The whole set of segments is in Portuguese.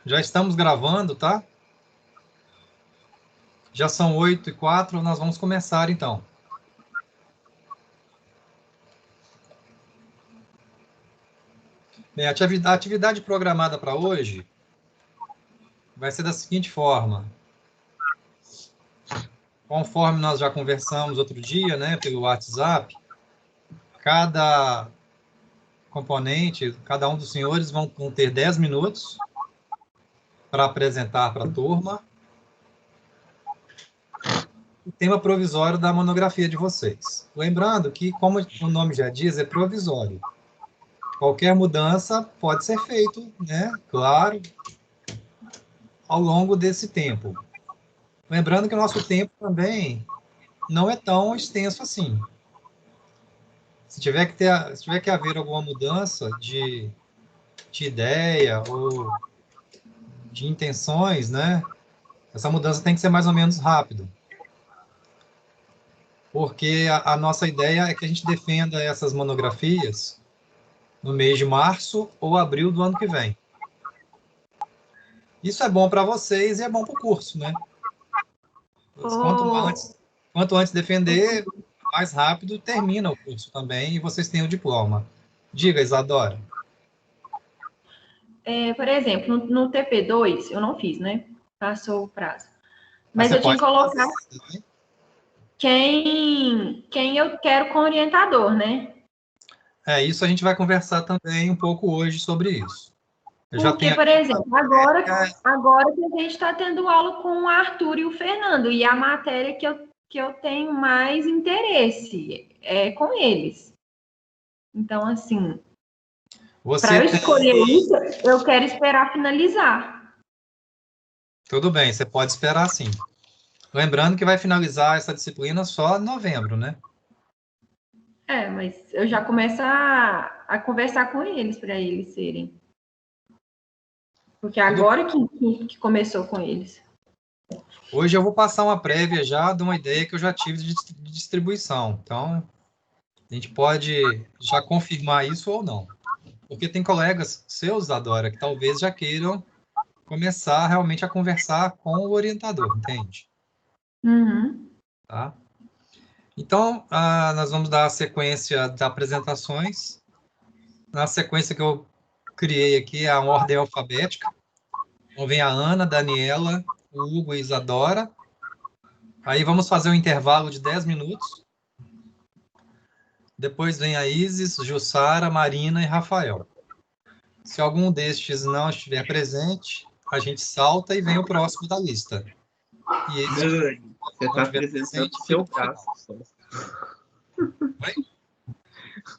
Já estamos gravando, tá? Já são 8h04, nós vamos começar então. Bem, a atividade programada para hoje vai ser da seguinte forma. Conforme nós já conversamos outro dia, né, pelo WhatsApp, cada componente, cada um dos senhores vão ter 10 minutos para apresentar para a turma o tema provisório da monografia de vocês. Lembrando que, como o nome já diz, é provisório. Qualquer mudança pode ser feito, né? Claro, ao longo desse tempo. Lembrando que o nosso tempo também não é tão extenso assim. Se tiver que haver alguma mudança de ideia ou de intenções, né? Essa mudança tem que ser mais ou menos rápido. Porque a nossa ideia é que a gente defenda essas monografias no mês de março ou abril do ano que vem. Isso é bom para vocês e é bom para o curso, né? Quanto antes defender, mais rápido termina o curso também e vocês têm o diploma. Diga, Isadora. Por exemplo, no TP2, eu não fiz, né? Passou o prazo. Mas você eu tinha que colocar fazer, quem eu quero com orientador, né? Isso a gente vai conversar também um pouco hoje sobre isso. Porque, por exemplo, agora que a gente está tendo aula com o Arthur e o Fernando, e a matéria que eu tenho mais interesse é com eles. Então, assim, para eu escolher isso, eu quero esperar finalizar. Tudo bem, você pode esperar sim. Lembrando que vai finalizar essa disciplina só em novembro, né? Mas eu já começo a conversar com eles para eles serem. Porque agora que começou com eles. Hoje eu vou passar uma prévia já de uma ideia que eu já tive de distribuição. Então, a gente pode já confirmar isso ou não. Porque tem colegas seus, Adora, que talvez já queiram começar realmente a conversar com o orientador, entende? Uhum. Tá? Então, nós vamos dar a sequência das apresentações. Na sequência que eu criei aqui, a ordem alfabética. Então, vem a Ana, Daniela, o Hugo e Isadora. Aí vamos fazer um intervalo de 10 minutos. Depois vem a Isis, Jussara, Marina e Rafael. Se algum destes não estiver presente, a gente salta e vem o próximo da lista. E esse você está apresentando o seu braço.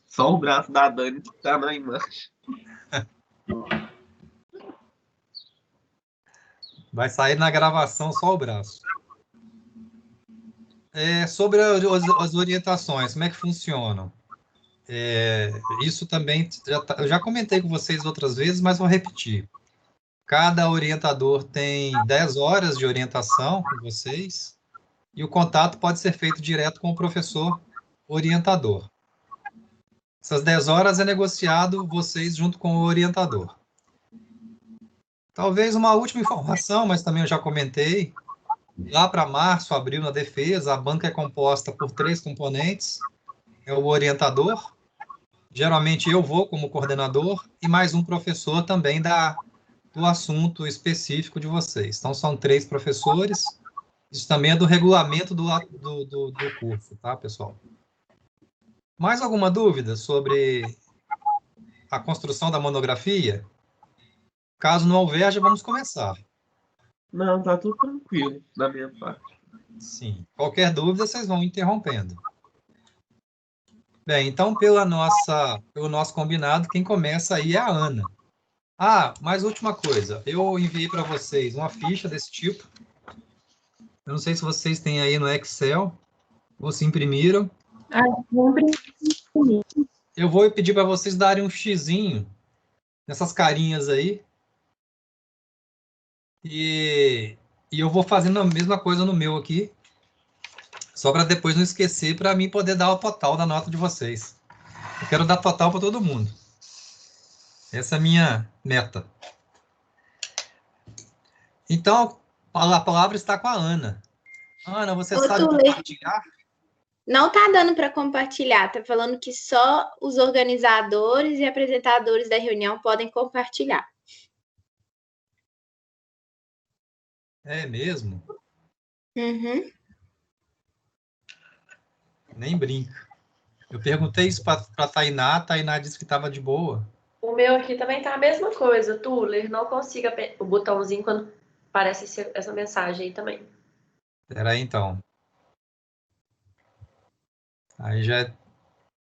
Só o braço da Dani que está na imagem. Vai sair na gravação só o braço. Sobre as orientações, como é que funcionam? Isso também eu já comentei com vocês outras vezes, mas vou repetir. Cada orientador tem 10 horas de orientação com vocês e o contato pode ser feito direto com o professor orientador. Essas 10 horas é negociado vocês junto com o orientador. Talvez uma última informação, mas também eu já comentei. Lá para março, abril, na defesa, a banca é composta por 3 componentes. É o orientador, geralmente eu vou como coordenador, e mais um professor também do assunto específico de vocês. Então, são 3 professores. Isso também é do regulamento do curso, tá, pessoal? Mais alguma dúvida sobre a construção da monografia? Caso não houver, já vamos começar. Não, tá tudo tranquilo da minha parte. Sim. Qualquer dúvida, vocês vão interrompendo. Bem, então, pelo nosso combinado, quem começa aí é a Ana. Mais última coisa. Eu enviei para vocês uma ficha desse tipo. Eu não sei se vocês têm aí no Excel ou se imprimiram. Eu vou pedir para vocês darem um xizinho nessas carinhas aí. E eu vou fazendo a mesma coisa no meu aqui, só para depois não esquecer, para mim poder dar o total da nota de vocês. Eu quero dar total para todo mundo. Essa é a minha meta. Então, a palavra está com a Ana. Ana, você Ô, sabe Tuller, compartilhar? não tá dando para compartilhar, tá falando que só os organizadores e apresentadores da reunião podem compartilhar. É mesmo? Uhum. Nem brinca. Eu perguntei isso para a Tainá disse que estava de boa. O meu aqui também tá a mesma coisa, Tuller. Não consigo o botãozinho quando aparece essa mensagem aí também. Espera aí, então. Aí já é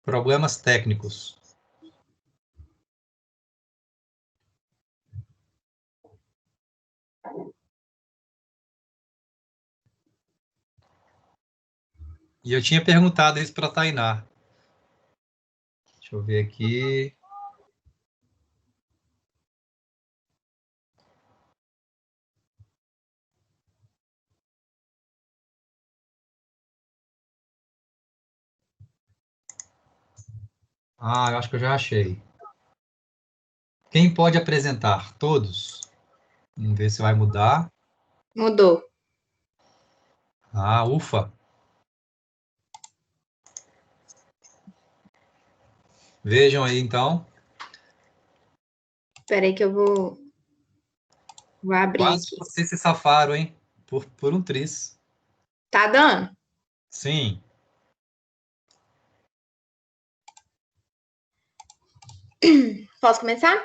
problemas técnicos. E eu tinha perguntado isso para a Tainá. Deixa eu ver aqui. Ah, eu acho que eu já achei. Quem pode apresentar? Todos. Vamos ver se vai mudar. Mudou. Ah, ufa. Vejam aí, então. Espera aí que eu vou abrir Quase aqui. vocês se safaram, hein? Por um tris. Tá dando? Sim. Posso começar?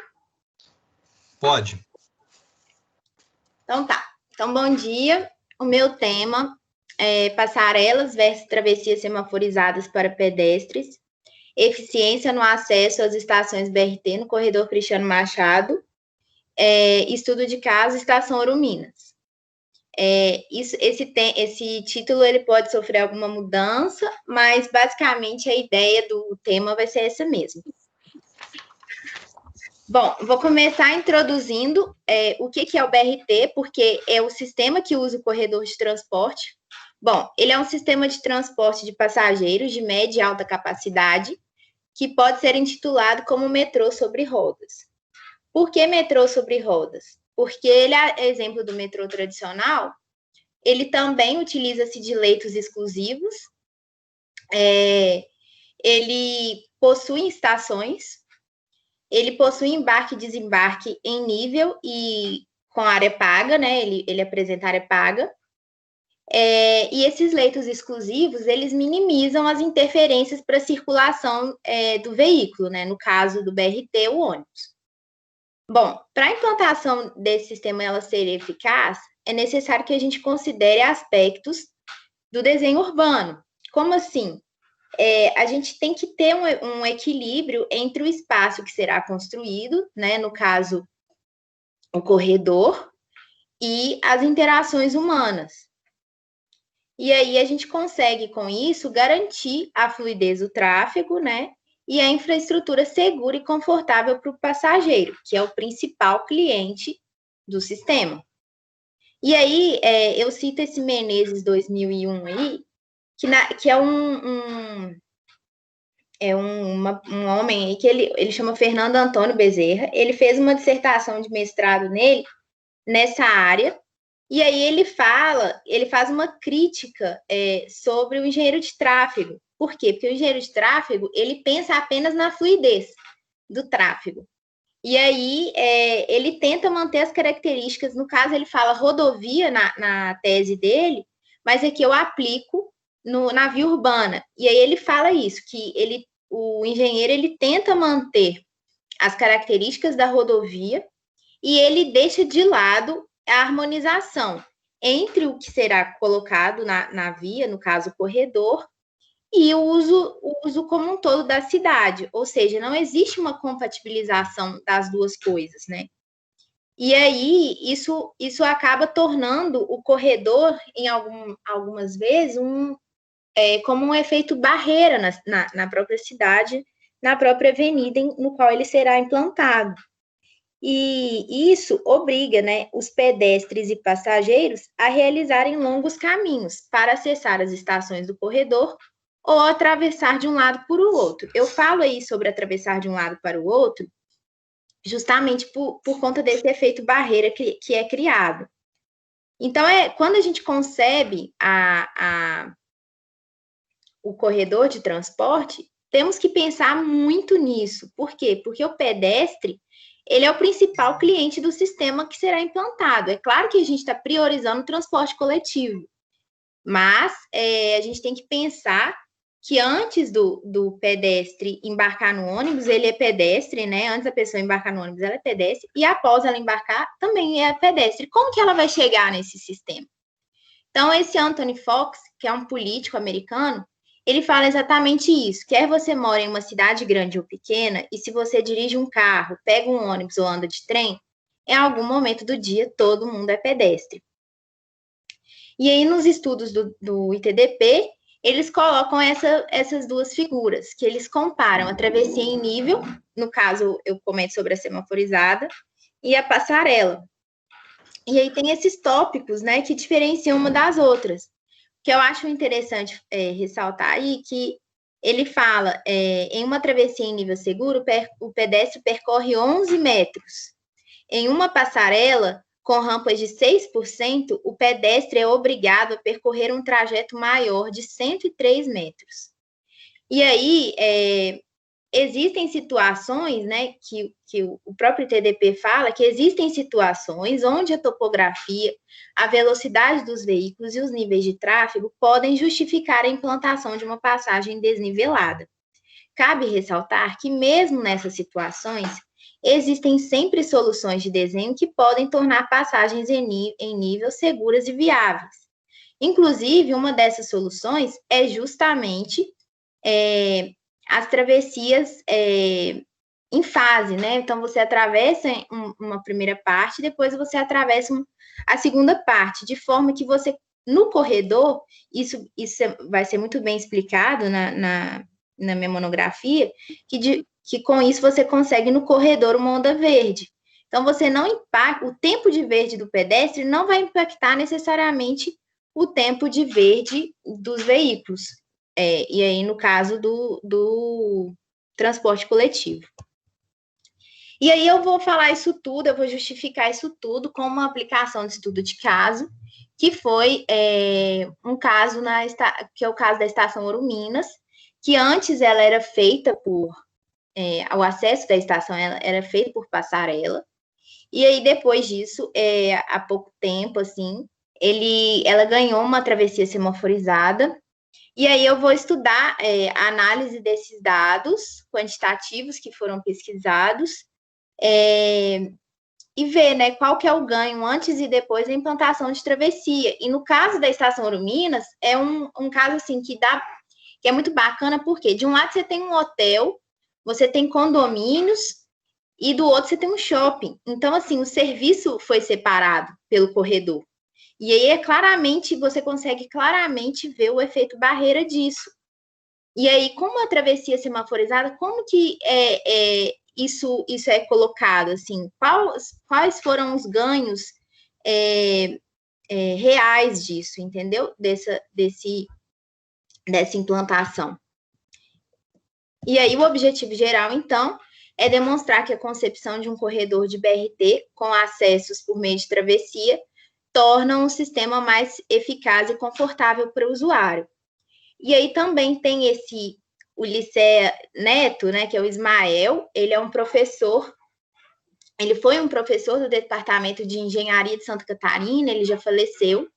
Pode. Então tá. Então, bom dia. O meu tema é passarelas versus travessias semaforizadas para pedestres, eficiência no acesso às estações BRT no corredor Cristiano Machado, estudo de caso, Estação Ouro Minas. Esse título ele pode sofrer alguma mudança, mas basicamente a ideia do tema vai ser essa mesmo. Bom, vou começar introduzindo o que é o BRT, porque é o sistema que usa o corredor de transporte. Bom, ele é um sistema de transporte de passageiros de média e alta capacidade, que pode ser intitulado como metrô sobre rodas. Por que metrô sobre rodas? Porque ele é exemplo do metrô tradicional, ele também utiliza-se de leitos exclusivos, ele possui estações, ele possui embarque e desembarque em nível e com área paga, né? Ele apresenta área paga. E esses leitos exclusivos, eles minimizam as interferências para a circulação do veículo, né? No caso do BRT, o ônibus. Bom, para a implantação desse sistema ela ser eficaz, é necessário que a gente considere aspectos do desenho urbano. Como assim? A gente tem que ter um equilíbrio entre o espaço que será construído, né, no caso, o corredor, e as interações humanas. E aí a gente consegue, com isso, garantir a fluidez do tráfego, né, e a infraestrutura segura e confortável para o passageiro, que é o principal cliente do sistema. E aí, eu cito esse Menezes 2001 aí, que é um homem aí que ele chama Fernando Antônio Bezerra. Ele fez uma dissertação de mestrado nessa área, e aí ele faz uma crítica sobre o engenheiro de tráfego. Por quê? Porque o engenheiro de tráfego, ele pensa apenas na fluidez do tráfego. E aí ele tenta manter as características, no caso ele fala rodovia na tese dele, mas aqui eu aplico na via urbana. E aí ele fala isso, que o engenheiro ele tenta manter as características da rodovia e ele deixa de lado a harmonização entre o que será colocado na via, no caso o corredor, e o uso como um todo da cidade, ou seja, não existe uma compatibilização das duas coisas, né? E aí, isso acaba tornando o corredor, em algumas vezes, como um efeito barreira na própria cidade, na própria avenida no qual ele será implantado. E isso obriga, né, os pedestres e passageiros a realizarem longos caminhos para acessar as estações do corredor ou atravessar de um lado para o outro. Eu falo aí sobre atravessar de um lado para o outro justamente por conta desse efeito barreira que é criado. Então, quando a gente concebe o corredor de transporte, temos que pensar muito nisso. Por quê? Porque o pedestre, ele é o principal cliente do sistema que será implantado. É claro que a gente está priorizando o transporte coletivo, mas a gente tem que pensar que antes do pedestre embarcar no ônibus, ele é pedestre, né? Antes da pessoa embarcar no ônibus, ela é pedestre, e após ela embarcar, também é pedestre. Como que ela vai chegar nesse sistema? Então, esse Anthony Fox, que é um político americano, ele fala exatamente isso. Quer você mora em uma cidade grande ou pequena, e se você dirige um carro, pega um ônibus ou anda de trem, em algum momento do dia, todo mundo é pedestre. E aí, nos estudos do ITDP, eles colocam essas duas figuras, que eles comparam a travessia em nível, no caso, eu comento sobre a semaforizada, e a passarela. E aí tem esses tópicos, né, que diferenciam uma das outras. Que eu acho interessante ressaltar aí, que ele fala, em uma travessia em nível seguro, o pedestre percorre 11 metros. Em uma passarela, com rampas de 6%, o pedestre é obrigado a percorrer um trajeto maior de 103 metros. E aí, existem situações, né, que o próprio TDP fala, que existem situações onde a topografia, a velocidade dos veículos e os níveis de tráfego podem justificar a implantação de uma passagem desnivelada. Cabe ressaltar que, mesmo nessas situações, existem sempre soluções de desenho que podem tornar passagens em nível seguras e viáveis. Inclusive, uma dessas soluções é justamente as travessias em fase, né? Então, você atravessa uma primeira parte, depois você atravessa a segunda parte, de forma que você, no corredor, isso vai ser muito bem explicado na minha monografia, que com isso você consegue no corredor uma onda verde. Então, você não impacta, o tempo de verde do pedestre não vai impactar necessariamente o tempo de verde dos veículos. E aí, no caso do transporte coletivo. E aí, eu vou falar isso tudo, eu vou justificar isso tudo com uma aplicação de estudo de caso, que foi um caso, que é o caso da Estação Ouro Minas, que antes ela era feita por... o acesso da estação era feito por passarela, e aí, depois disso, há pouco tempo, assim, ela ganhou uma travessia semaforizada. E aí eu vou estudar a análise desses dados quantitativos que foram pesquisados e ver, né, qual que é o ganho antes e depois da implantação de travessia. E no caso da Estação Ouro Minas, é um caso assim que é muito bacana, porque de um lado você tem um hotel, você tem condomínios, e do outro você tem um shopping. Então, assim, o serviço foi separado pelo corredor. E aí, você consegue claramente ver o efeito barreira disso. E aí, como a travessia semaforizada, como que isso é colocado? Assim, quais foram os ganhos reais disso, entendeu? Dessa implantação. E aí, o objetivo geral, então, é demonstrar que a concepção de um corredor de BRT com acessos por meio de travessia torna um sistema mais eficaz e confortável para o usuário. E aí também tem o Licea Neto, né, que é o Ismael, ele é um professor, ele foi um professor do Departamento de Engenharia de Santa Catarina, ele já faleceu,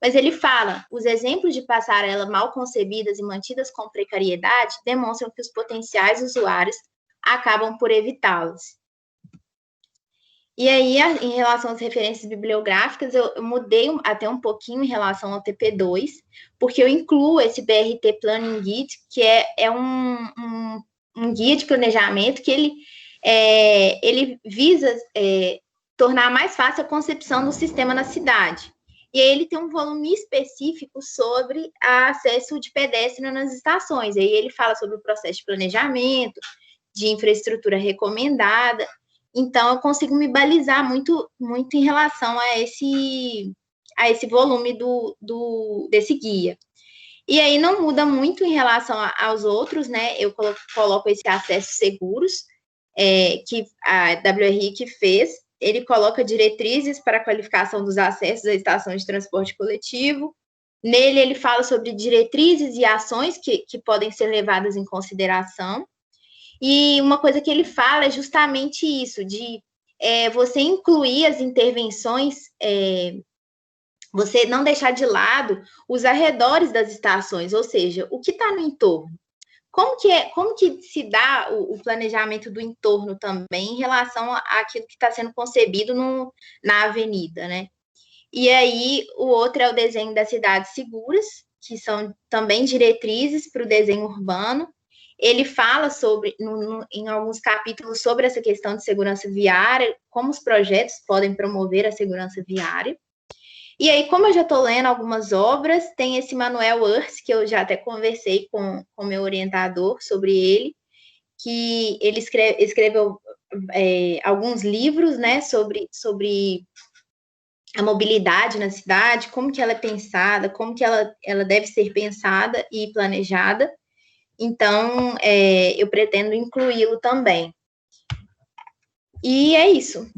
mas ele fala, os exemplos de passarela mal concebidas e mantidas com precariedade demonstram que os potenciais usuários acabam por evitá-los. E aí, em relação às referências bibliográficas, eu mudei até um pouquinho em relação ao TP2, porque eu incluo esse BRT Planning Guide, que é um guia de planejamento que ele visa tornar mais fácil a concepção do sistema na cidade. E aí ele tem um volume específico sobre acesso de pedestre nas estações. E aí ele fala sobre o processo de planejamento, de infraestrutura recomendada. Então, eu consigo me balizar muito, muito em relação a esse volume desse guia. E aí, não muda muito em relação aos outros, né? Eu coloco esse acesso seguros, que a WRI que fez, ele coloca diretrizes para a qualificação dos acessos à estação de transporte coletivo. Nele, ele fala sobre diretrizes e ações que podem ser levadas em consideração. E uma coisa que ele fala é justamente isso, de você incluir as intervenções, você não deixar de lado os arredores das estações, ou seja, o que está no entorno. Como que se dá o planejamento do entorno também em relação àquilo que está sendo concebido na avenida, né? E aí, o outro é o desenho das cidades seguras, que são também diretrizes para o desenho urbano. Ele fala em alguns capítulos sobre essa questão de segurança viária, como os projetos podem promover a segurança viária. E aí, como eu já estou lendo algumas obras, tem esse Manuel Urs, que eu já até conversei com o meu orientador sobre ele, que ele escreveu alguns livros, né, sobre a mobilidade na cidade, como que ela é pensada, como que ela deve ser pensada e planejada. Então, eu pretendo incluí-lo também. E é isso.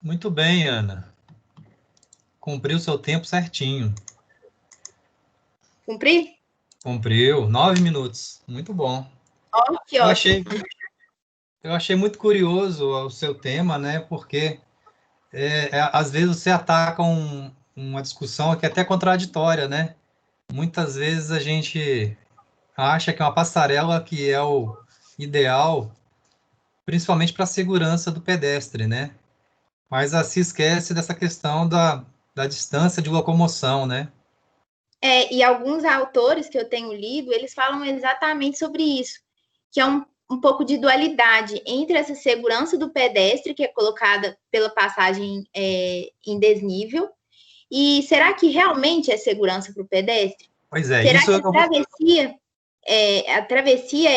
Muito bem, Ana. Cumpriu o seu tempo certinho. Cumpri? Cumpriu, 9 minutos. Muito bom. Oh, que ótimo. Eu achei muito curioso o seu tema, né? Porque às vezes você ataca uma discussão que é até contraditória, né? Muitas vezes a gente acha que é uma passarela que é o ideal, principalmente para a segurança do pedestre, né? Mas se esquece dessa questão da distância de locomoção, né? E alguns autores que eu tenho lido, eles falam exatamente sobre isso, que é um pouco de dualidade entre essa segurança do pedestre, que é colocada pela passagem em desnível, e será que realmente é segurança para o pedestre? Pois é, Será isso que eu vou... a travessia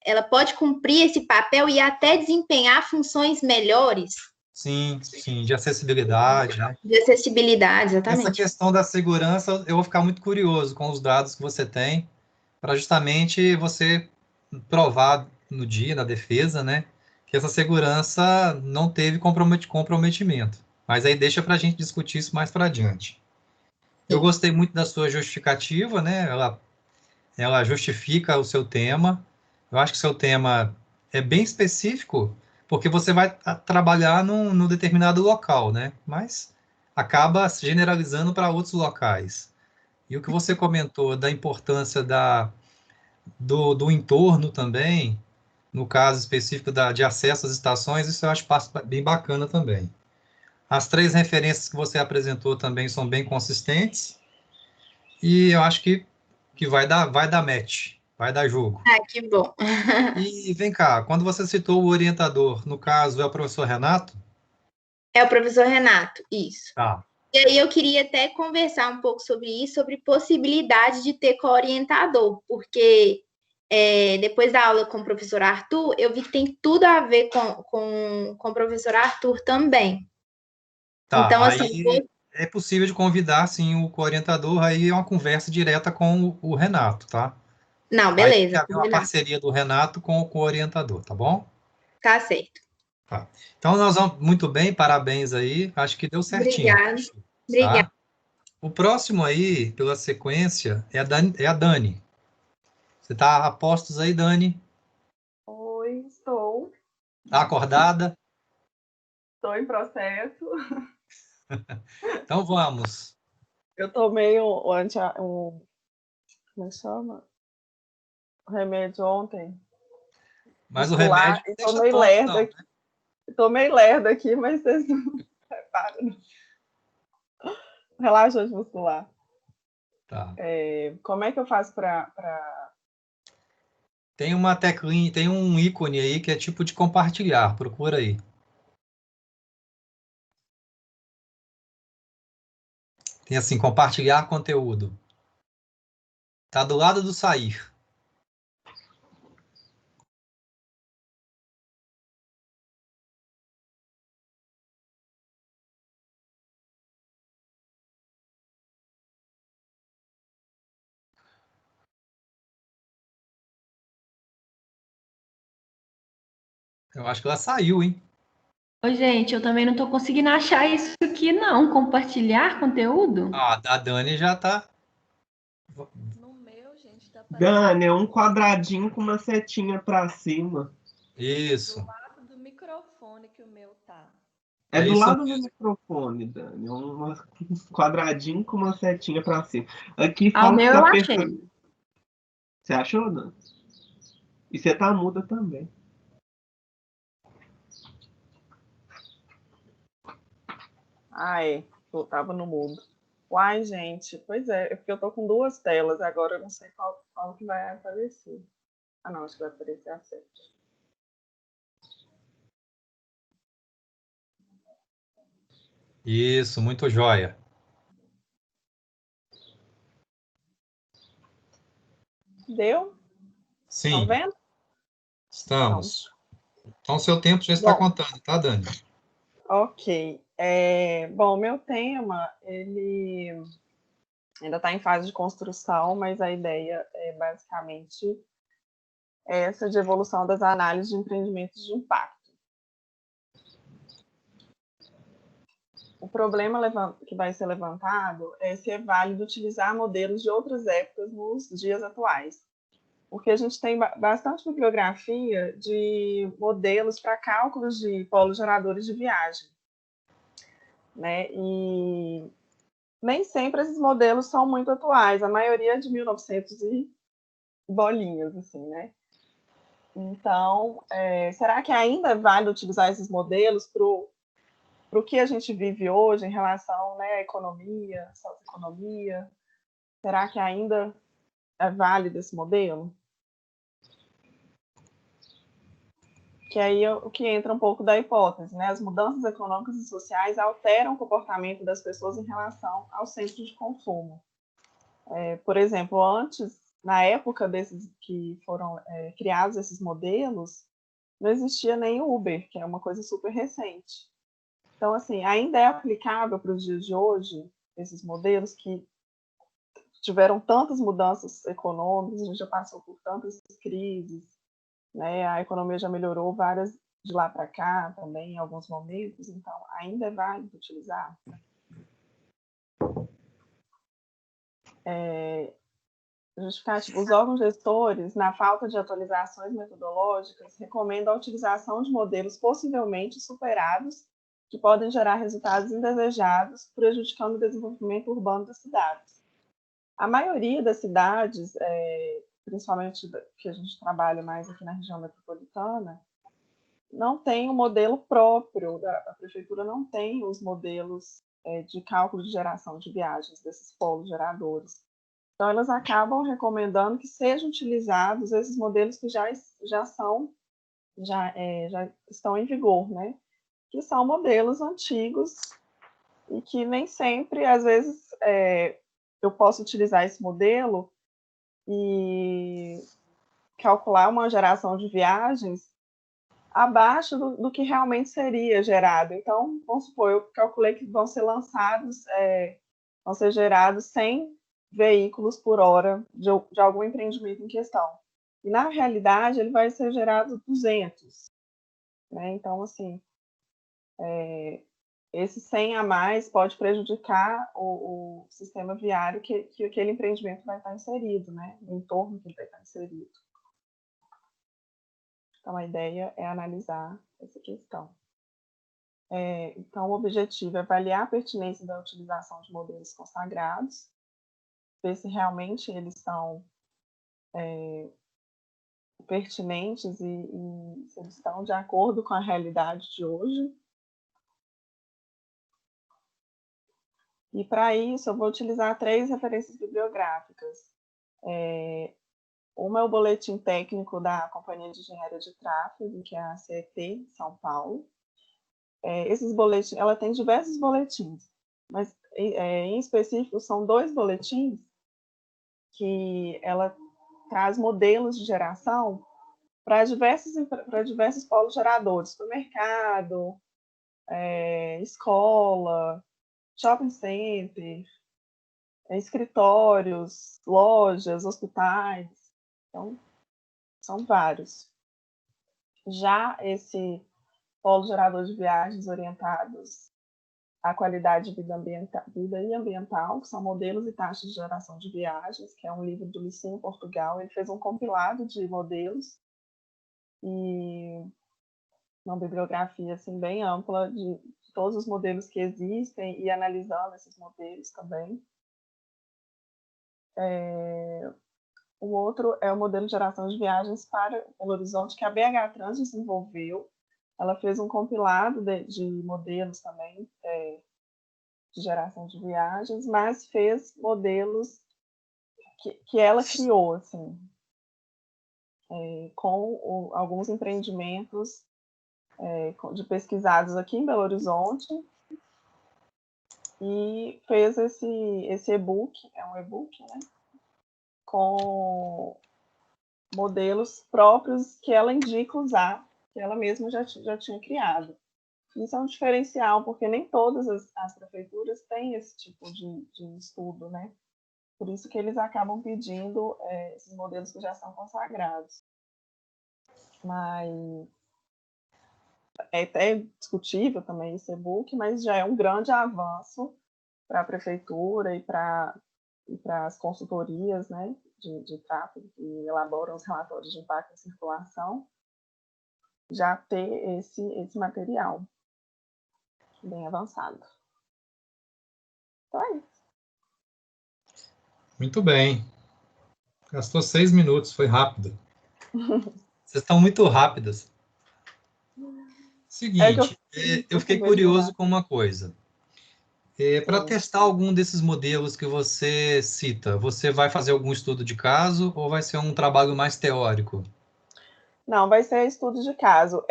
ela pode cumprir esse papel e até desempenhar funções melhores? Sim, sim, de acessibilidade, né? De acessibilidade, Essa exatamente. questão da segurança, eu vou ficar muito curioso com os dados que você tem, para justamente você provar no dia da defesa, né, que essa segurança não teve comprometimento. Mas aí deixa para a gente discutir isso mais para adiante. Eu gostei muito da sua justificativa, né? Ela justifica o seu tema. Eu acho que o seu tema é bem específico, porque você vai trabalhar num determinado local, né? Mas acaba se generalizando para outros locais. E o que você comentou da importância do entorno também, no caso específico de acesso às estações, isso eu acho bem bacana também. As três referências que você apresentou também são bem consistentes, e eu acho que vai dar match, vai dar jogo. Ah, que bom. E vem cá, quando você citou o orientador, no caso é o professor Renato? É o professor Renato, isso. Tá. E aí eu queria até conversar um pouco sobre isso, sobre possibilidade de ter co-orientador, porque depois da aula com o professor Arthur, eu vi que tem tudo a ver com o professor Arthur também. Tá, Então, assim, aí é possível de convidar, sim, o co-orientador, aí é uma conversa direta com o Renato, tá? não, Aí tem que beleza, haver uma parceria do Renato com o co-orientador, tá bom? tá certo. Tá. Então, nós vamos muito bem, parabéns aí, acho que deu certinho, Obrigada. Obrigada. tá? O próximo aí, pela sequência, é a Dani. Você tá a postos aí, Dani? Oi, estou. Tá acordada? Estou em processo. Então vamos. Eu tomei como é que chama? Um remédio ontem, Mas o muscular, remédio e não deixa tonto, não, né? Tomei lerda aqui, mas vocês não reparam. Relaxante muscular. Tá. Como é que eu faço para... Tem uma teclinha, tem um ícone aí que é tipo de compartilhar, procura aí. Tem assim, compartilhar conteúdo. Tá do lado do sair. Eu acho que ela saiu, hein? Ô, gente, eu também não tô conseguindo achar isso aqui, não. Compartilhar conteúdo? Ah, a Dani já tá. No meu, gente, tá Dani, é aparecendo um quadradinho com uma setinha pra cima. Isso. do lado do microfone que o meu tá. É É do isso lado do mesmo. microfone, Dani. É um quadradinho com uma setinha pra cima. Aqui Ah, o fala que meu você eu aperta. achei. Você achou, Dani? E você tá muda também. Ai, eu tava no mudo. Uai, gente, pois é porque eu tô com duas telas, agora eu não sei qual que vai aparecer. Ah, não, acho que vai aparecer a sete. Isso, muito joia. Deu? Estão Sim, vendo? Então, estamos. Então, seu tempo já está bom, contando, tá, Dani? ok. Bom, o meu tema, ele ainda está em fase de construção, mas a ideia é basicamente essa de evolução das análises de empreendimentos de impacto. O problema que vai ser levantado é se é válido utilizar modelos de outras épocas nos dias atuais. Porque a gente tem bastante bibliografia de modelos para cálculos de polos geradores de viagem, né? E nem sempre esses modelos são muito atuais, a maioria é de 1900 e bolinhas, assim, né? Então, será que ainda é válido utilizar esses modelos para o que a gente vive hoje em relação, né, à economia, socioeconomia? Será que ainda é válido esse modelo? Que aí o que entra um pouco da hipótese, né? As mudanças econômicas e sociais alteram o comportamento das pessoas em relação ao centro de consumo. Por exemplo, antes, na época desses que foram criados esses modelos, não existia nem o Uber, que é uma coisa super recente. Então, assim, ainda é aplicável para os dias de hoje, esses modelos que tiveram tantas mudanças econômicas, a gente já passou por tantas crises, né? A economia já melhorou várias de lá para cá também, em alguns momentos, então ainda é válido utilizar. Justificativa. Os órgãos gestores, na falta de atualizações metodológicas, recomendam a utilização de modelos possivelmente superados que podem gerar resultados indesejados, prejudicando o desenvolvimento urbano das cidades. A maioria das cidades, principalmente que a gente trabalha mais aqui na região metropolitana, não tem um modelo próprio, a prefeitura não tem os modelos de cálculo de geração de viagens desses polos geradores. Então, elas acabam recomendando que sejam utilizados esses modelos que já estão em vigor, né? Que são modelos antigos e que nem sempre, às vezes, eu posso utilizar esse modelo e calcular uma geração de viagens abaixo do que realmente seria gerado. Então, vamos supor, eu calculei que vão ser vão ser gerados 100 veículos por hora de algum empreendimento em questão. E, na realidade, ele vai ser gerado 200. Né? Então, assim, esse 100 a mais pode prejudicar o sistema viário que aquele empreendimento vai estar inserido, né? No entorno que ele vai estar inserido. Então, a ideia é analisar essa questão. Então, o objetivo é avaliar a pertinência da utilização de modelos consagrados, ver se realmente eles são pertinentes e se eles estão de acordo com a realidade de hoje. E, para isso, eu vou utilizar 3 referências bibliográficas. Uma é o boletim técnico da Companhia de Engenharia de Tráfego, que é a CET, São Paulo. Esses boletins, ela tem diversos boletins, mas em específico são 2 boletins que ela traz modelos de geração para diversos polos geradores, supermercado, escola, shopping center, escritórios, lojas, hospitais. Então, são vários. Já esse polo gerador de viagens orientados à qualidade de vida e ambiental, que são modelos e taxas de geração de viagens, que é um livro do Licínio Portugal. Ele fez um compilado de modelos e uma bibliografia assim, bem ampla de todos os modelos que existem e analisando esses modelos também. O outro é o modelo de geração de viagens para Belo Horizonte, que a BH Trans desenvolveu. Ela fez um compilado de modelos também de geração de viagens, mas fez modelos que ela criou, assim, com alguns empreendimentos de pesquisados aqui em Belo Horizonte, e fez esse e-book, é um e-book, né, com modelos próprios que ela indica usar, que ela mesma já tinha criado. Isso é um diferencial, porque nem todas as prefeituras têm esse tipo de estudo, né? Por isso que eles acabam pedindo esses modelos que já são consagrados. Mas é até discutível também esse e-book, mas já é um grande avanço para a prefeitura e para as consultorias, né, de tráfego que elaboram os relatórios de impacto em circulação, já ter esse material bem avançado. Então é isso. Muito bem. Gastou 6 minutos, foi rápido. Vocês estão muito rápidas. Seguinte, eu fiquei curioso com uma coisa. Para testar algum desses modelos que você cita, você vai fazer algum estudo de caso ou vai ser um trabalho mais teórico? Não, vai ser estudo de caso.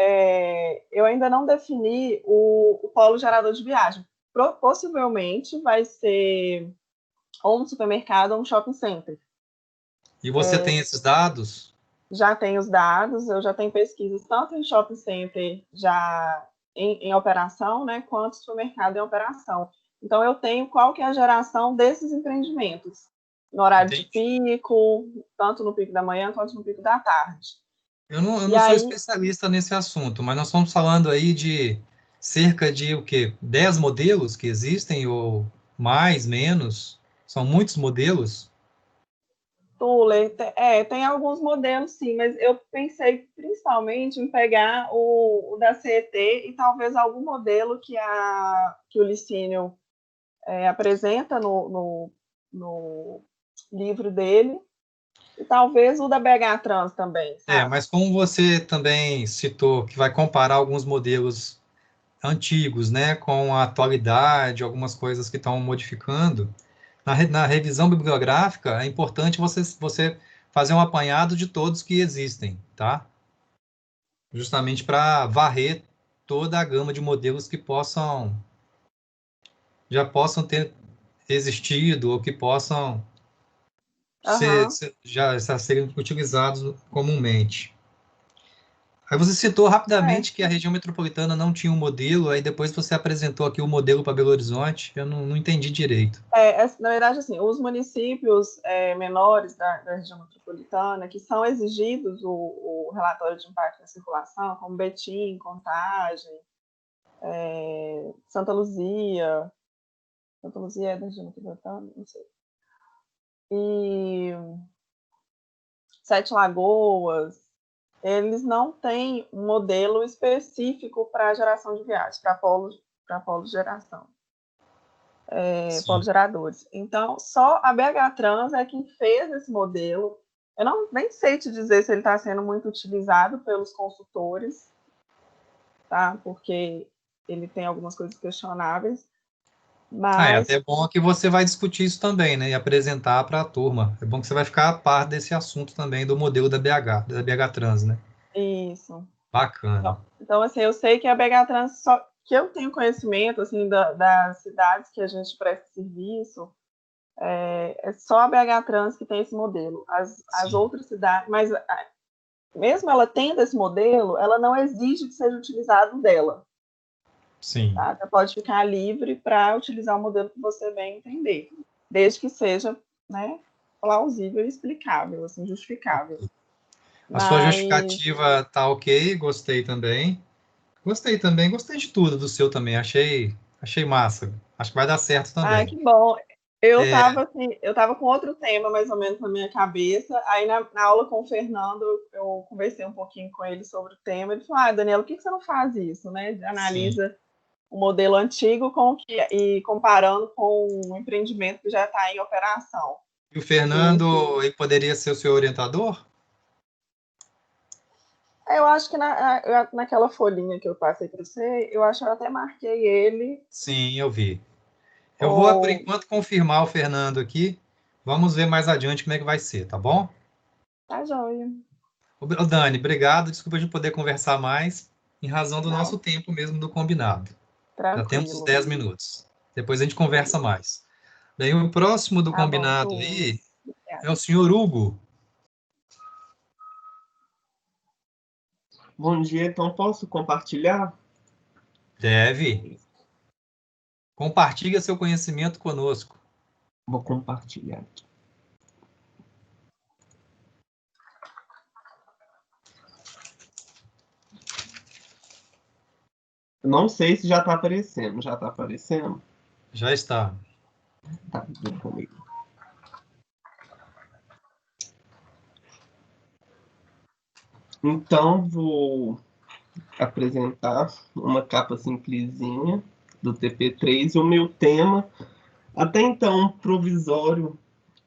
Eu ainda não defini o polo gerador de viagem. Possivelmente vai ser ou um supermercado ou um shopping center. E você tem esses dados? Já tenho os dados, eu já tenho pesquisas tanto em shopping center já em operação, né, quanto supermercado em operação. Então, eu tenho qual que é a geração desses empreendimentos, no horário de pico, tanto no pico da manhã quanto no pico da tarde. Eu não sou especialista nesse assunto, mas nós estamos falando aí de cerca de, o quê? 10 modelos que existem, ou mais, menos? São muitos modelos? Tuller, tem alguns modelos, sim, mas eu pensei principalmente em pegar o da CET e talvez algum modelo que o Licínio apresenta no livro dele, e talvez o da BH Trans também, sabe? Mas como você também citou que vai comparar alguns modelos antigos, né, com a atualidade, algumas coisas que estão modificando, na revisão bibliográfica é importante você fazer um apanhado de todos que existem, tá? Justamente para varrer toda a gama de modelos que já possam ter existido ou que possam já serem utilizados comumente. Aí você citou rapidamente que a região metropolitana não tinha um modelo, aí depois você apresentou aqui o modelo para Belo Horizonte, eu não entendi direito. Na verdade, assim, os municípios menores da região metropolitana, que são exigidos o relatório de impacto na circulação, como Betim, Contagem, Santa Luzia é da região metropolitana, não sei. E Sete Lagoas, eles não têm um modelo específico para geração de viagens, para polo de geração, polo geradores. Então, só a BH Trans é quem fez esse modelo. Eu nem sei te dizer se ele está sendo muito utilizado pelos consultores, tá? Porque ele tem algumas coisas questionáveis. Mas... É até bom que você vai discutir isso também, né? E apresentar para a turma. É bom que você vai ficar a par desse assunto também do modelo da BH Trans, né? Isso. Bacana. Então, assim, eu sei que a BH Trans, só que eu tenho conhecimento, assim, das cidades que a gente presta serviço, é só a BH Trans que tem esse modelo. As outras cidades, mas mesmo ela tendo esse modelo, ela não exige que seja utilizado dela. Sim. Tá? Você pode ficar livre para utilizar o modelo que você bem entender, desde que seja, né, plausível e explicável, assim, justificável. A sua Mas justificativa tá ok, gostei também. Gostei também, gostei de tudo do seu também, achei massa. Acho que vai dar certo ah, também. que bom. Eu É, tava assim, eu tava com outro tema mais ou menos na minha cabeça. Aí na aula com o Fernando, eu conversei um pouquinho com ele sobre o tema. Ele falou: "Ah, Daniela, por que você não faz isso, né? sim. Analisa o modelo antigo com o que e comparando com o empreendimento que já está em operação." E o E esse, Fernando, ele poderia ser o seu orientador? eu acho que naquela folhinha que eu passei para você, eu acho que eu até marquei ele Sim, eu vi. Eu vou, por ou enquanto, confirmar o Fernando aqui. Vamos ver mais adiante como é que vai ser, tá bom? tá joia. Ô, Dani, obrigado. Desculpa de poder conversar mais, em razão do nosso Não, tempo mesmo do combinado. Já temos os tranquilo. 10 minutos. Depois a gente conversa mais. Bem, o próximo do Tá bom, combinado turma. aí é Obrigada. o senhor Hugo. Bom dia, então posso compartilhar? Deve. Compartilhe seu conhecimento conosco. Vou compartilhar aqui. Não sei se já está aparecendo. Já está aparecendo? Já está. Tá, vem comigo. Então, vou apresentar uma capa simplesinha do TP3 e o meu tema, até então provisório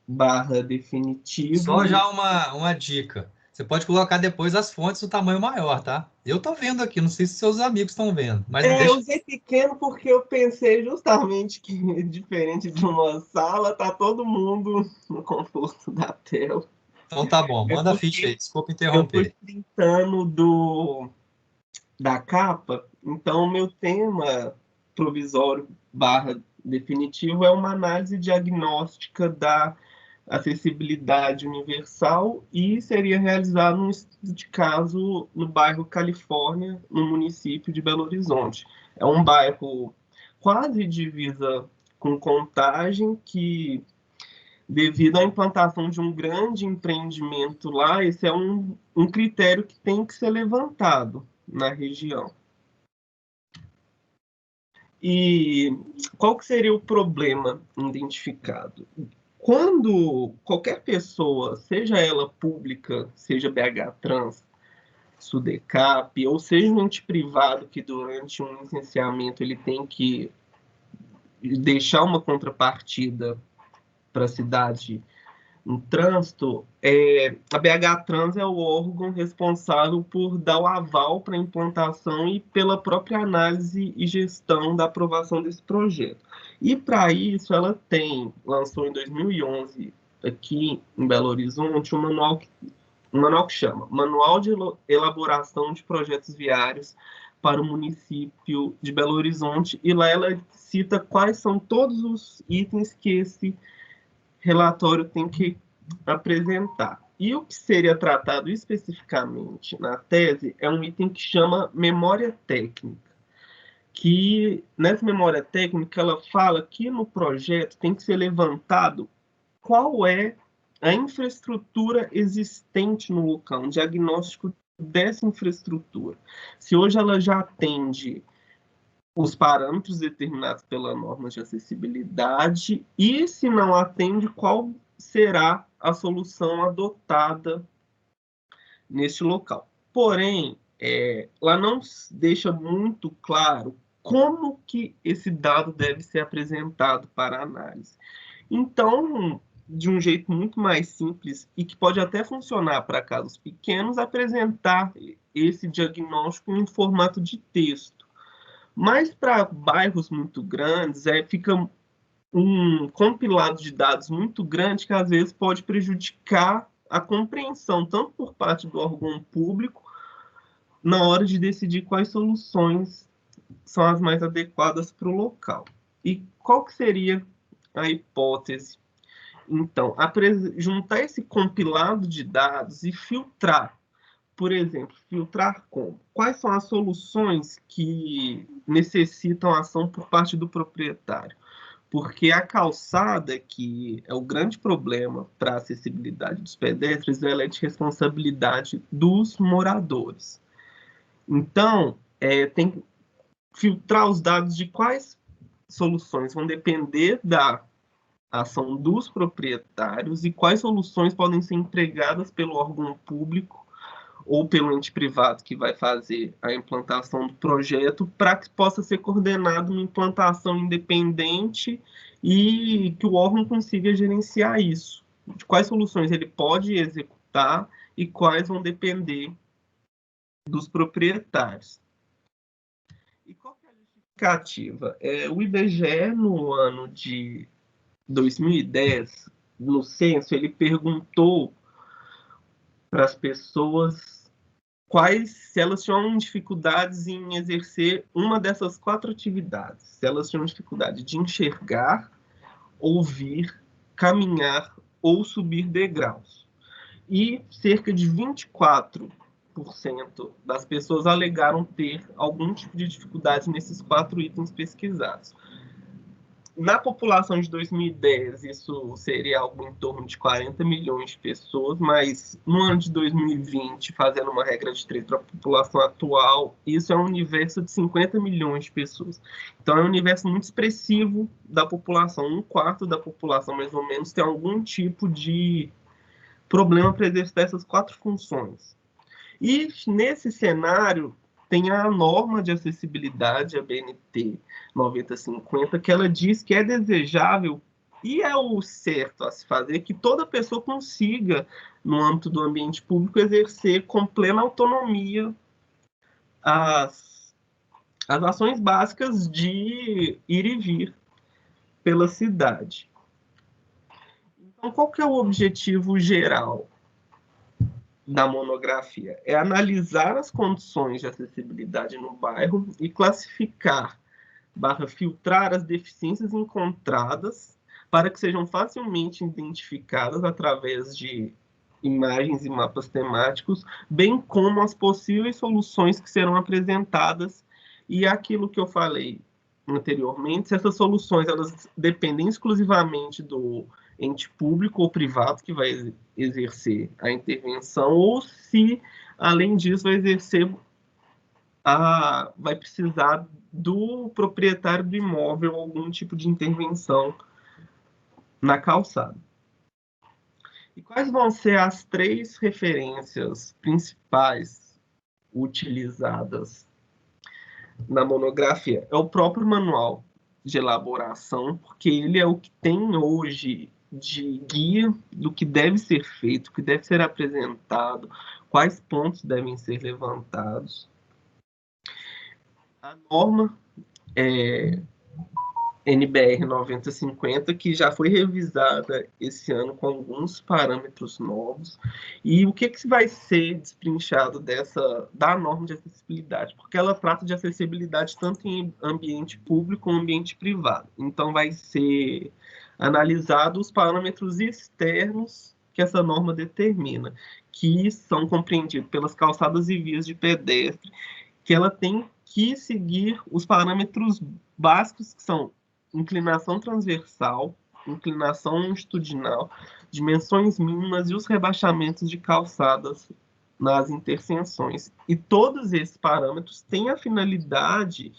barra Só definitivo. já uma dica. Você pode colocar depois as fontes do tamanho maior, tá? Eu tô vendo aqui, não sei se seus amigos estão vendo, mas Eu deixa. usei pequeno porque eu pensei justamente que, diferente de uma sala, tá todo mundo no conforto da tela. Então tá bom, É manda a ficha aí, porque desculpa eu fui interromper. printando da capa, então o meu tema provisório barra definitivo é uma análise diagnóstica da acessibilidade universal e seria realizado um estudo de caso no bairro Califórnia, no município de Belo Horizonte. É um bairro quase divisa com Contagem, que, devido à implantação de um grande empreendimento lá, esse é um critério que tem que ser levantado na região. E qual que seria o problema identificado? Quando qualquer pessoa, seja ela pública, seja BH Trans, Sudecap, ou seja um ente privado que durante um licenciamento ele tem que deixar uma contrapartida para a cidade no trânsito, a BH Trans é o órgão responsável por dar o aval para a implantação e pela própria análise e gestão da aprovação desse projeto. E para isso ela lançou em 2011 aqui em Belo Horizonte um manual que chama Manual de Elaboração de Projetos Viários para o município de Belo Horizonte, e lá ela cita quais são todos os itens que esse relatório tem que apresentar. E o que seria tratado especificamente na tese é um item que chama memória técnica, que nessa memória técnica ela fala que no projeto tem que ser levantado qual é a infraestrutura existente no local, um diagnóstico dessa infraestrutura. Se hoje ela já atende os parâmetros determinados pela norma de acessibilidade e, se não atende, qual será a solução adotada neste local. Porém, ela não deixa muito claro como que esse dado deve ser apresentado para análise. Então, de um jeito muito mais simples e que pode até funcionar para casos pequenos, apresentar esse diagnóstico em formato de texto. Mas para bairros muito grandes, fica um compilado de dados muito grande que às vezes pode prejudicar a compreensão, tanto por parte do órgão público, na hora de decidir quais soluções são as mais adequadas para o local. E qual que seria a hipótese? Então, juntar esse compilado de dados e filtrar. Por exemplo, filtrar como? Quais são as soluções que necessitam ação por parte do proprietário? porque a calçada, que é o grande problema para a acessibilidade dos pedestres, ela é de responsabilidade dos moradores. Então, tem que filtrar os dados de quais soluções vão depender da ação dos proprietários e quais soluções podem ser empregadas pelo órgão público ou pelo ente privado que vai fazer a implantação do projeto, para que possa ser coordenado uma implantação independente e que o órgão consiga gerenciar isso. De quais soluções ele pode executar e quais vão depender dos proprietários. E qual que é a justificativa? O IBGE, no ano de 2010, no censo, ele perguntou para as pessoas se elas tinham dificuldades em exercer uma dessas 4 atividades. Se elas tinham dificuldade de enxergar, ouvir, caminhar ou subir degraus. E cerca de 24% das pessoas alegaram ter algum tipo de dificuldade nesses 4 itens pesquisados. Na população de 2010, isso seria algo em torno de 40 milhões de pessoas, mas no ano de 2020, fazendo uma regra de 3 para a população atual, isso é um universo de 50 milhões de pessoas. Então, é um universo muito expressivo da população. 1/4 da população, mais ou menos, tem algum tipo de problema para exercer essas 4 funções. E, nesse cenário, tem a norma de acessibilidade, a BNT 9050, que ela diz que é desejável e é o certo a se fazer que toda pessoa consiga, no âmbito do ambiente público, exercer com plena autonomia as ações básicas de ir e vir pela cidade. Então, qual que é o objetivo geral da monografia? É analisar as condições de acessibilidade no bairro e classificar / filtrar as deficiências encontradas para que sejam facilmente identificadas através de imagens e mapas temáticos, bem como as possíveis soluções que serão apresentadas. E aquilo que eu falei anteriormente, se essas soluções elas dependem exclusivamente do ente público ou privado que vai exercer a intervenção, ou se, além disso, vai precisar do proprietário do imóvel algum tipo de intervenção na calçada. E quais vão ser as 3 referências principais utilizadas na monografia? É o próprio manual de elaboração, porque ele é o que tem hoje de guia do que deve ser feito, o que deve ser apresentado, quais pontos devem ser levantados. A norma NBR 9050, que já foi revisada esse ano com alguns parâmetros novos. E o que vai ser destrinchado da norma de acessibilidade? Porque ela trata de acessibilidade tanto em ambiente público como ambiente privado. Então, vai ser analisado os parâmetros externos que essa norma determina, que são compreendidos pelas calçadas e vias de pedestre, que ela tem que seguir os parâmetros básicos, que são inclinação transversal, inclinação longitudinal, dimensões mínimas e os rebaixamentos de calçadas nas interseções. E todos esses parâmetros têm a finalidade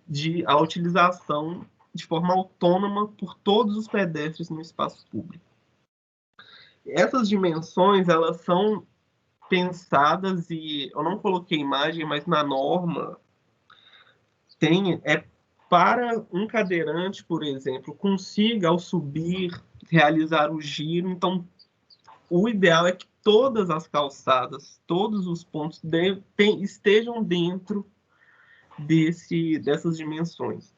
de a utilização de forma autônoma por todos os pedestres no espaço público. Essas dimensões, elas são pensadas, e eu não coloquei imagem, mas na norma para um cadeirante, por exemplo, consiga, ao subir, realizar o giro. Então, o ideal é que todas as calçadas, todos os pontos estejam dentro dessas dimensões.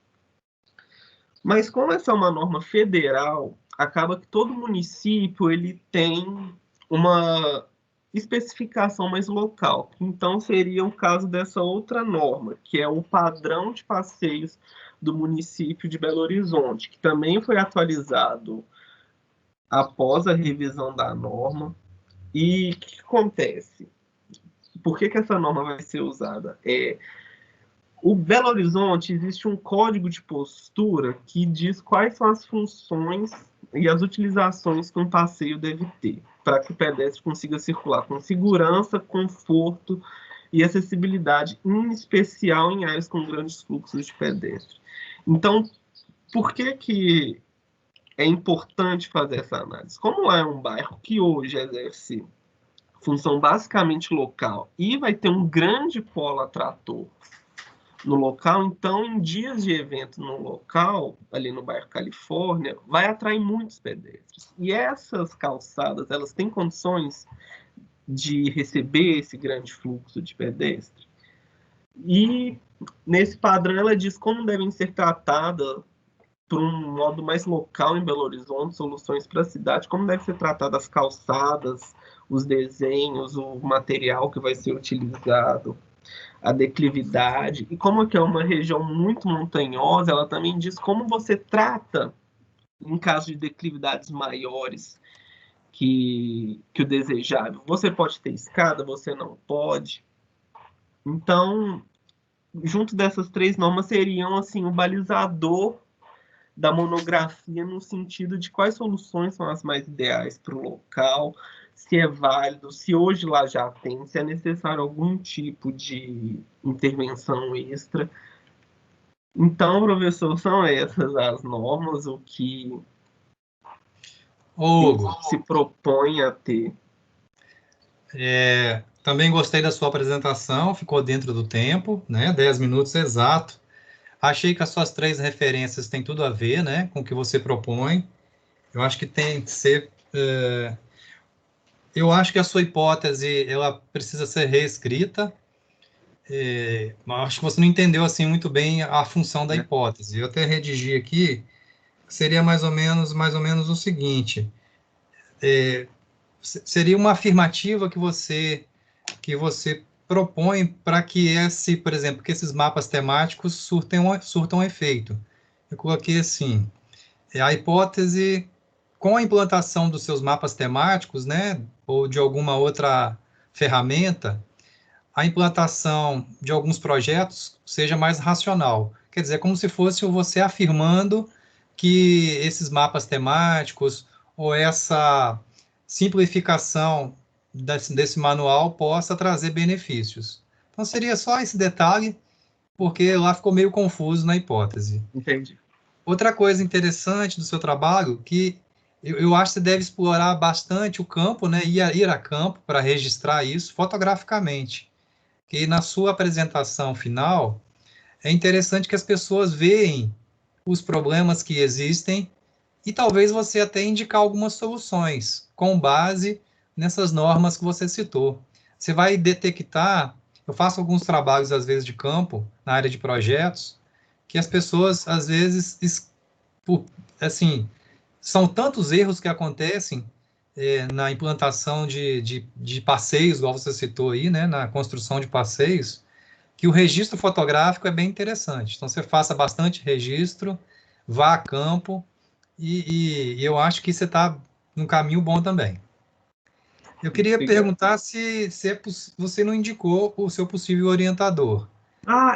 Mas como essa é uma norma federal, acaba que todo município ele tem uma especificação mais local. Então, seria o caso dessa outra norma, que é o padrão de passeios do município de Belo Horizonte, que também foi atualizado após a revisão da norma. E o que acontece? Por que essa norma vai ser usada? O Belo Horizonte existe um código de postura que diz quais são as funções e as utilizações que um passeio deve ter, para que o pedestre consiga circular com segurança, conforto e acessibilidade, em especial em áreas com grandes fluxos de pedestres. Então, por que é importante fazer essa análise? Como lá é um bairro que hoje exerce função basicamente local e vai ter um grande polo atrator no local, então, em dias de evento no local, ali no bairro Califórnia, vai atrair muitos pedestres. E essas calçadas, elas têm condições de receber esse grande fluxo de pedestre. E, nesse padrão, ela diz como devem ser tratadas, por um modo mais local em Belo Horizonte, soluções para a cidade, como devem ser tratadas as calçadas, os desenhos, o material que vai ser utilizado, a declividade, e como que é uma região muito montanhosa, ela também diz como você trata, em caso de declividades maiores que o desejável. Você pode ter escada, você não pode. Então, junto dessas 3 normas seriam assim o balizador da monografia, no sentido de quais soluções são as mais ideais para o local, se é válido, se hoje lá já tem, se é necessário algum tipo de intervenção extra. Então, professor, são essas as normas, o que Hugo, se propõe a ter. também gostei da sua apresentação, ficou dentro do tempo, né? 10 minutos exato. Achei que as suas 3 referências têm tudo a ver, né, com o que você propõe. Eu acho que tem que ser... eu acho que a sua hipótese, ela precisa ser reescrita. Acho que você não entendeu, assim, muito bem a função da hipótese. Eu até redigi aqui, seria mais ou menos o seguinte. Seria uma afirmativa que você propõe para que por exemplo, que esses mapas temáticos surtam efeito. Eu coloquei assim, a hipótese, com a implantação dos seus mapas temáticos, né, ou de alguma outra ferramenta, a implantação de alguns projetos seja mais racional. Quer dizer, é como se fosse você afirmando que esses mapas temáticos ou essa simplificação desse manual possa trazer benefícios. Então, seria só esse detalhe, porque lá ficou meio confuso na hipótese. Entendi. Outra coisa interessante do seu trabalho, que eu acho que você deve explorar bastante o campo, né? Ir a campo para registrar isso fotograficamente. Que na sua apresentação final, é interessante que as pessoas veem os problemas que existem e talvez você até indicar algumas soluções com base nessas normas que você citou. Você vai detectar, eu faço alguns trabalhos às vezes de campo, na área de projetos, que as pessoas às vezes, assim, são tantos erros que acontecem na implantação de passeios, igual você citou aí, né, na construção de passeios, que o registro fotográfico é bem interessante. Então, você faça bastante registro, vá a campo, e eu acho que você está num caminho bom também. Eu queria Obrigado. perguntar se você não indicou o seu possível orientador.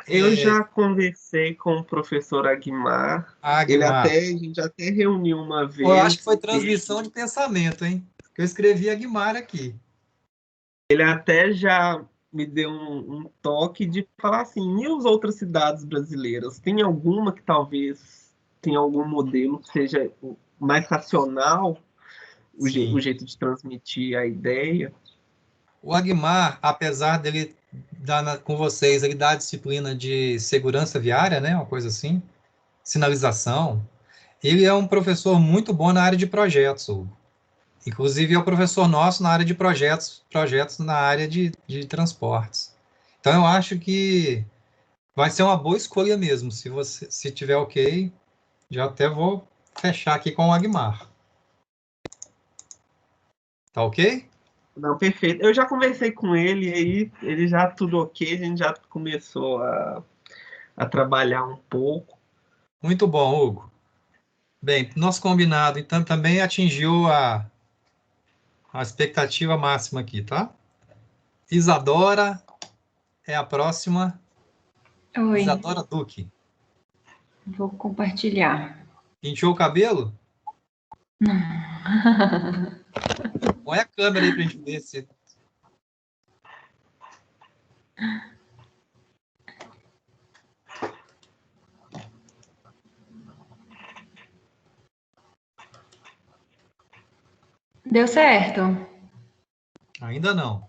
Eu já conversei com o professor Aguimar. A gente até reuniu uma vez. Eu acho que foi transmissão de pensamento, hein? Que eu escrevi Aguimar aqui. Ele até já me deu um toque de falar assim, e as outras cidades brasileiras? Tem alguma que talvez tenha algum modelo que seja mais racional, o jeito de transmitir a ideia? O Aguimar, apesar dele dar com vocês, ele dá a disciplina de segurança viária, né? Uma coisa assim, sinalização. Ele é um professor muito bom na área de projetos, Hugo. Inclusive, é o professor nosso na área de projetos na área de transportes. Então, eu acho que vai ser uma boa escolha mesmo. Se tiver ok, já até vou fechar aqui com o Aguimar. Tá ok? Não, perfeito. Eu já conversei com ele, e aí ele já tudo ok, a gente já começou a trabalhar um pouco. Muito bom, Hugo. Bem, nosso combinado, então, também atingiu a expectativa máxima aqui, tá? Isadora é a próxima Oi, Isadora Duque. vou compartilhar. Pintou o cabelo? Põe a câmera aí pra gente ver se... Deu certo? Ainda não.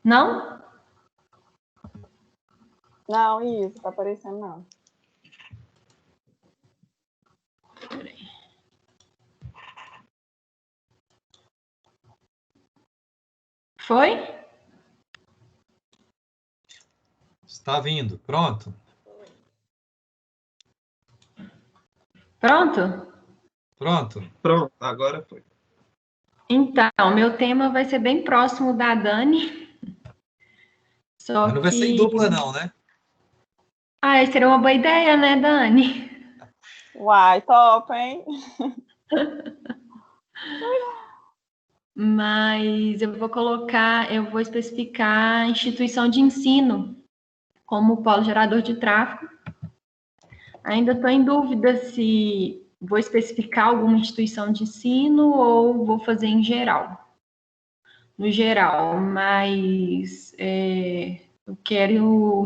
Não? Não, isso, tá aparecendo não. Foi? Está vindo. Pronto. Pronto? Pronto. Pronto, agora foi. Então, meu tema vai ser bem próximo da Dani. Só Mas não vai ser em que... dupla, não, né? Ah, seria uma boa ideia, né, Dani? Uai, top, hein? Mas eu vou especificar a instituição de ensino como polo gerador de tráfego. Ainda estou em dúvida se vou especificar alguma instituição de ensino ou vou fazer em geral. No geral, mas eu quero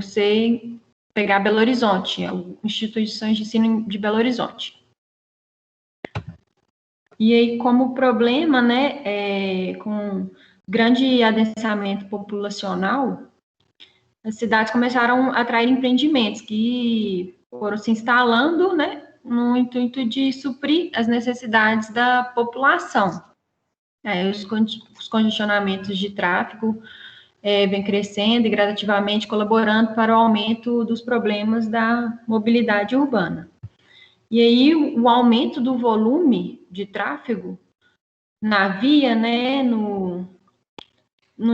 pegar Belo Horizonte, instituições de ensino de Belo Horizonte. E aí, como problema, né, com grande adensamento populacional, as cidades começaram a atrair empreendimentos que foram se instalando, né, no intuito de suprir as necessidades da população. Os congestionamentos de tráfego vem crescendo e gradativamente colaborando para o aumento dos problemas da mobilidade urbana. E aí, o aumento do volume de tráfego na via, né, no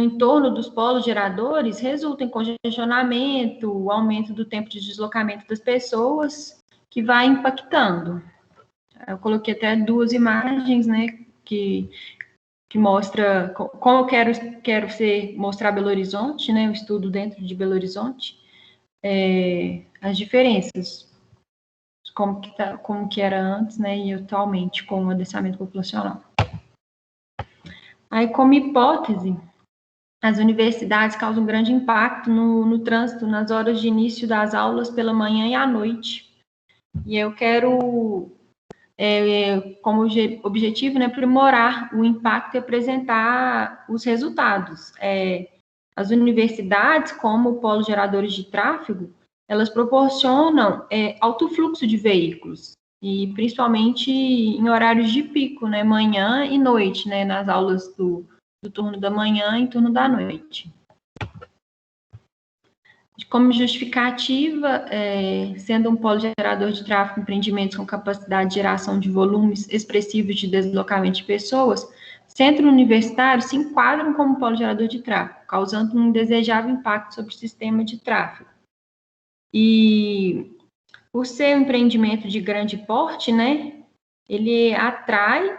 entorno dos polos geradores, resulta em congestionamento, o aumento do tempo de deslocamento das pessoas, que vai impactando. Eu coloquei até 2 imagens, né, que mostra como eu quero mostrar Belo Horizonte, né, o estudo dentro de Belo Horizonte, as diferenças, como que era antes, né, e atualmente com o adensamento populacional. Aí, como hipótese, as universidades causam um grande impacto no trânsito, nas horas de início das aulas, pela manhã e à noite. E eu quero, como objetivo, né, aprimorar o impacto e apresentar os resultados. As universidades, como polos geradores de tráfego, elas proporcionam alto fluxo de veículos, e principalmente em horários de pico, né, manhã e noite, né, nas aulas do turno da manhã e turno da noite. Como justificativa, sendo um polo gerador de tráfego, empreendimentos com capacidade de geração de volumes expressivos de deslocamento de pessoas, centros universitários se enquadram como polo gerador de tráfego, causando um indesejável impacto sobre o sistema de tráfego. E, por ser um empreendimento de grande porte, né, ele atrai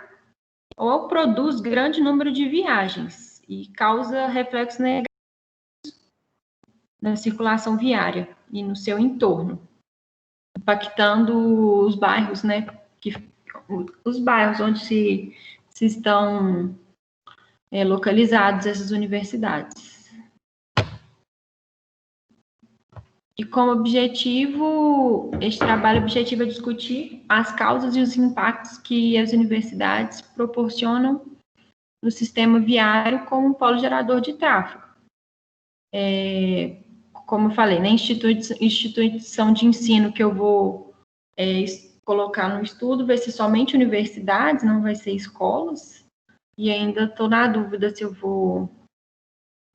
ou produz grande número de viagens e causa reflexos negativos na circulação viária e no seu entorno, impactando os bairros, né, os bairros onde se estão localizadas essas universidades. E como objetivo, este trabalho objetivo é discutir as causas e os impactos que as universidades proporcionam no sistema viário como um polo gerador de tráfego. Como eu falei, na instituição de ensino que eu vou colocar no estudo vai ser somente universidades, não vai ser escolas, e ainda estou na dúvida se eu vou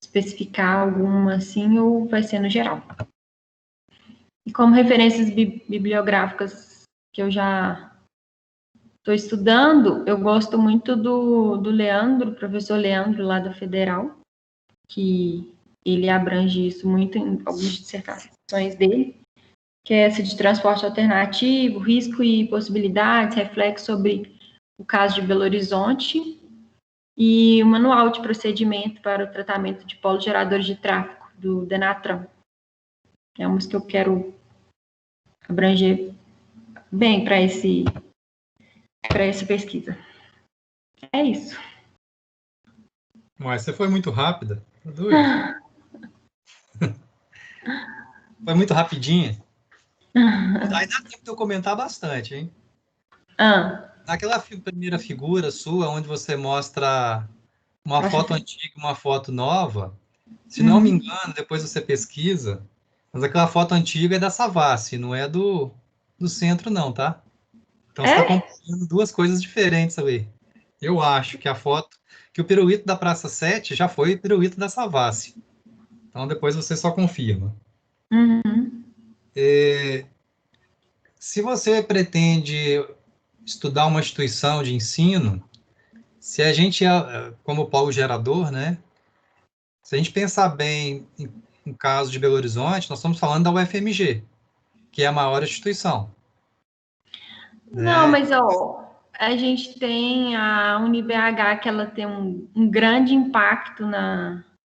especificar alguma assim ou vai ser no geral. E como referências bibliográficas que eu já estou estudando, eu gosto muito do Leandro, professor Leandro, lá da Federal, que ele abrange isso muito em algumas dissertações dele, que é essa de transporte alternativo, risco e possibilidades, reflexo sobre o caso de Belo Horizonte, e o manual de procedimento para o tratamento de polos geradores de tráfego, do Denatran. É umas que eu quero abranger bem para essa pesquisa. É isso. Mas você foi muito rápida. Tá doido? Foi muito rapidinha. Aí dá tempo de eu comentar bastante, hein? Ah, Aquela primeira figura sua, onde você mostra uma foto antiga e uma foto nova, se não me engano, depois você pesquisa, mas aquela foto antiga é da Savassi, não é do centro, não, tá? Então você está é? comparando duas coisas diferentes ali. Eu acho que a foto, que o pirulito da Praça 7 já foi o pirulito da Savassi. Então depois você só confirma. Uhum. Se você pretende estudar uma instituição de ensino, se a gente, como polo gerador, né? Se a gente pensar bem no caso de Belo Horizonte, nós estamos falando da UFMG, que é a maior instituição, Não, né? mas ó, a gente tem a UniBH, que ela tem um grande impacto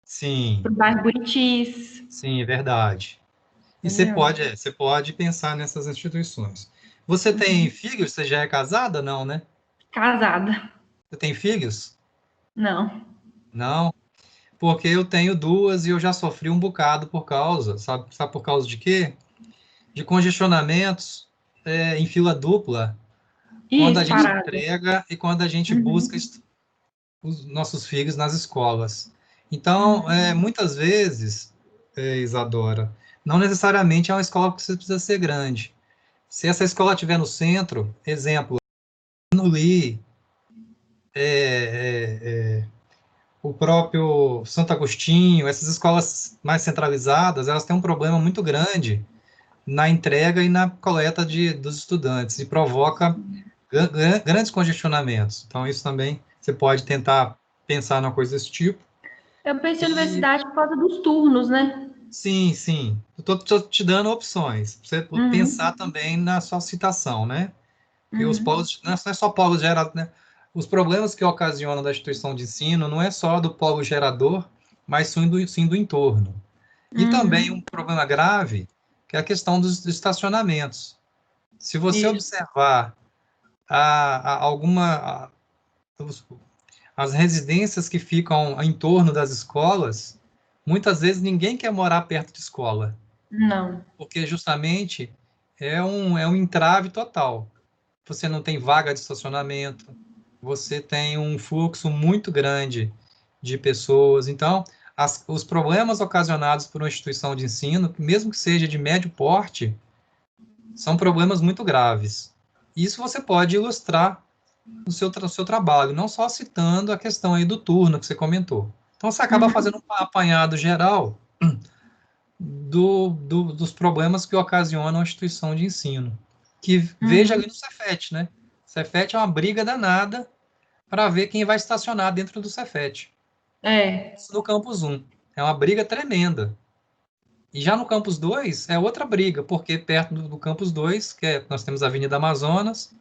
Sim, pro bairro Buritis, sim, é verdade. E entendeu? você pode pensar nessas instituições. Você tem filhos? Você já é casada? Não, né? Casada. Você tem filhos? Não. Não, porque eu tenho duas e eu já sofri um bocado por causa, sabe por causa de quê? De congestionamentos, em fila dupla, quando a Isso, gente parada. entrega e quando a gente busca Uhum. os nossos filhos nas escolas. Então, Uhum. muitas vezes, Isadora, não necessariamente é uma escola que você precisa ser grande. Se essa escola estiver no centro, exemplo, no Lee, o próprio Santo Agostinho, essas escolas mais centralizadas, elas têm um problema muito grande na entrega e na coleta dos estudantes e provoca grandes congestionamentos. Então, isso também você pode tentar pensar numa coisa desse tipo. Eu pensei em E universidade por causa dos turnos, né? sim, sim. Eu estou te dando opções, para você pensar Uhum. também na sua citação, né? Porque os Uhum. polos, não é só polos gerados, né? Os problemas que ocasionam da instituição de ensino não é só do polo gerador, mas sim do entorno. E também um Uhum. problema grave, que é a questão dos estacionamentos. Se você Isso. observar os- as residências que ficam em torno das escolas, muitas vezes ninguém quer morar perto de escola, Não. porque justamente é um entrave total. Você não tem vaga de estacionamento, você tem um fluxo muito grande de pessoas. Então, os problemas ocasionados por uma instituição de ensino, mesmo que seja de médio porte, são problemas muito graves. Isso você pode ilustrar no seu trabalho, não só citando a questão aí do turno que você comentou. Então, você acaba Uhum. fazendo um apanhado geral dos problemas que ocasionam a instituição de ensino. Que veja ali Uhum. no Cefet, né? Cefet é uma briga danada para ver quem vai estacionar dentro do Cefet. É. Isso no campus 1. É uma briga tremenda. E já no campus 2 é outra briga, porque perto do campus 2, nós temos a Avenida Amazonas,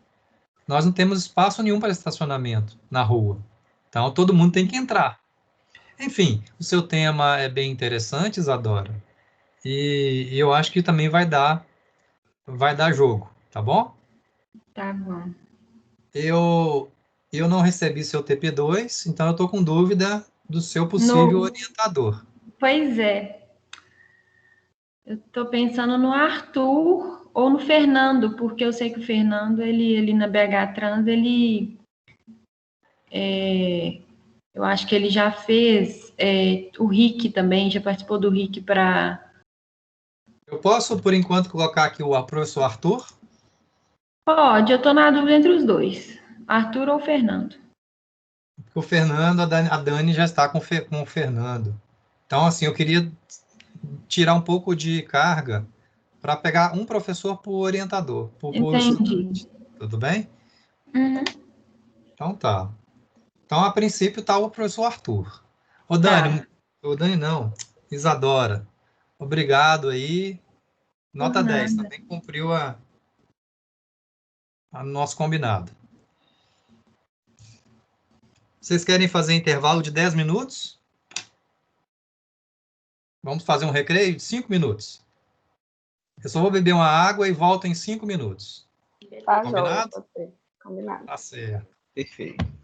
nós não temos espaço nenhum para estacionamento na rua. Então todo mundo tem que entrar. Enfim, o seu tema é bem interessante, Isadora. E eu acho que também vai dar jogo, tá bom? Tá bom. Eu não recebi seu TP2, então eu estou com dúvida do seu possível No... orientador. Pois é. Eu tô pensando no Arthur ou no Fernando, porque eu sei que o Fernando, ele na BH Trans, eu acho que ele já fez o RIC também, já participou do RIC para. Eu posso, por enquanto, colocar aqui o professor Arthur? Pode, eu tô na dúvida entre os dois, Arthur ou Fernando. O Fernando, a Dani já está com o Fernando. Então, assim, eu queria tirar um pouco de carga para pegar um professor por orientador, por Entendi. estudante. Tudo bem? Uhum, Então tá. Então, a princípio, está o professor Arthur. tá. Ô Dani não, Isadora, obrigado aí. Por Nota 10, nada. também cumpriu a nosso combinado. Vocês querem fazer intervalo de 10 minutos? Vamos fazer um recreio de 5 minutos. Eu só vou beber uma água e volto em 5 minutos. Tá, Combinado? joia, pode ser. Combinado. Tá certo. Perfeito.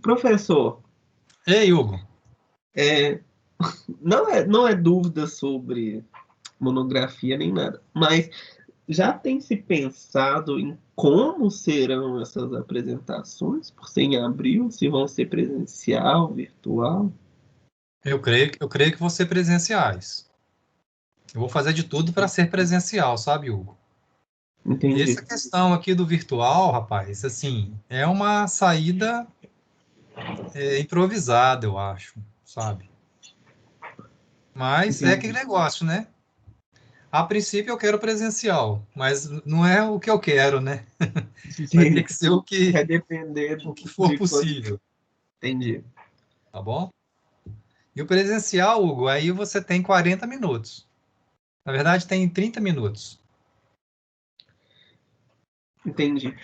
Professor, Ei, Hugo. é, não é dúvida sobre monografia nem nada, mas já tem se pensado em como serão essas apresentações, por ser em abril, se vão ser presencial, virtual? Eu creio que vão ser presenciais. Eu vou fazer de tudo para ser presencial, sabe, Hugo? E Entendi. essa questão aqui do virtual, rapaz, assim, é uma saída improvisada, eu acho, sabe? Mas é aquele Entendi. negócio, né? A princípio eu quero presencial, mas não é o que eu quero, né? Vai ter Sim, que ser o vai que, depender o que for de coisa. possível, Entendi. tá bom? E o presencial, Hugo, aí você tem 40 minutos. Na verdade, tem 30 minutos. Entendi.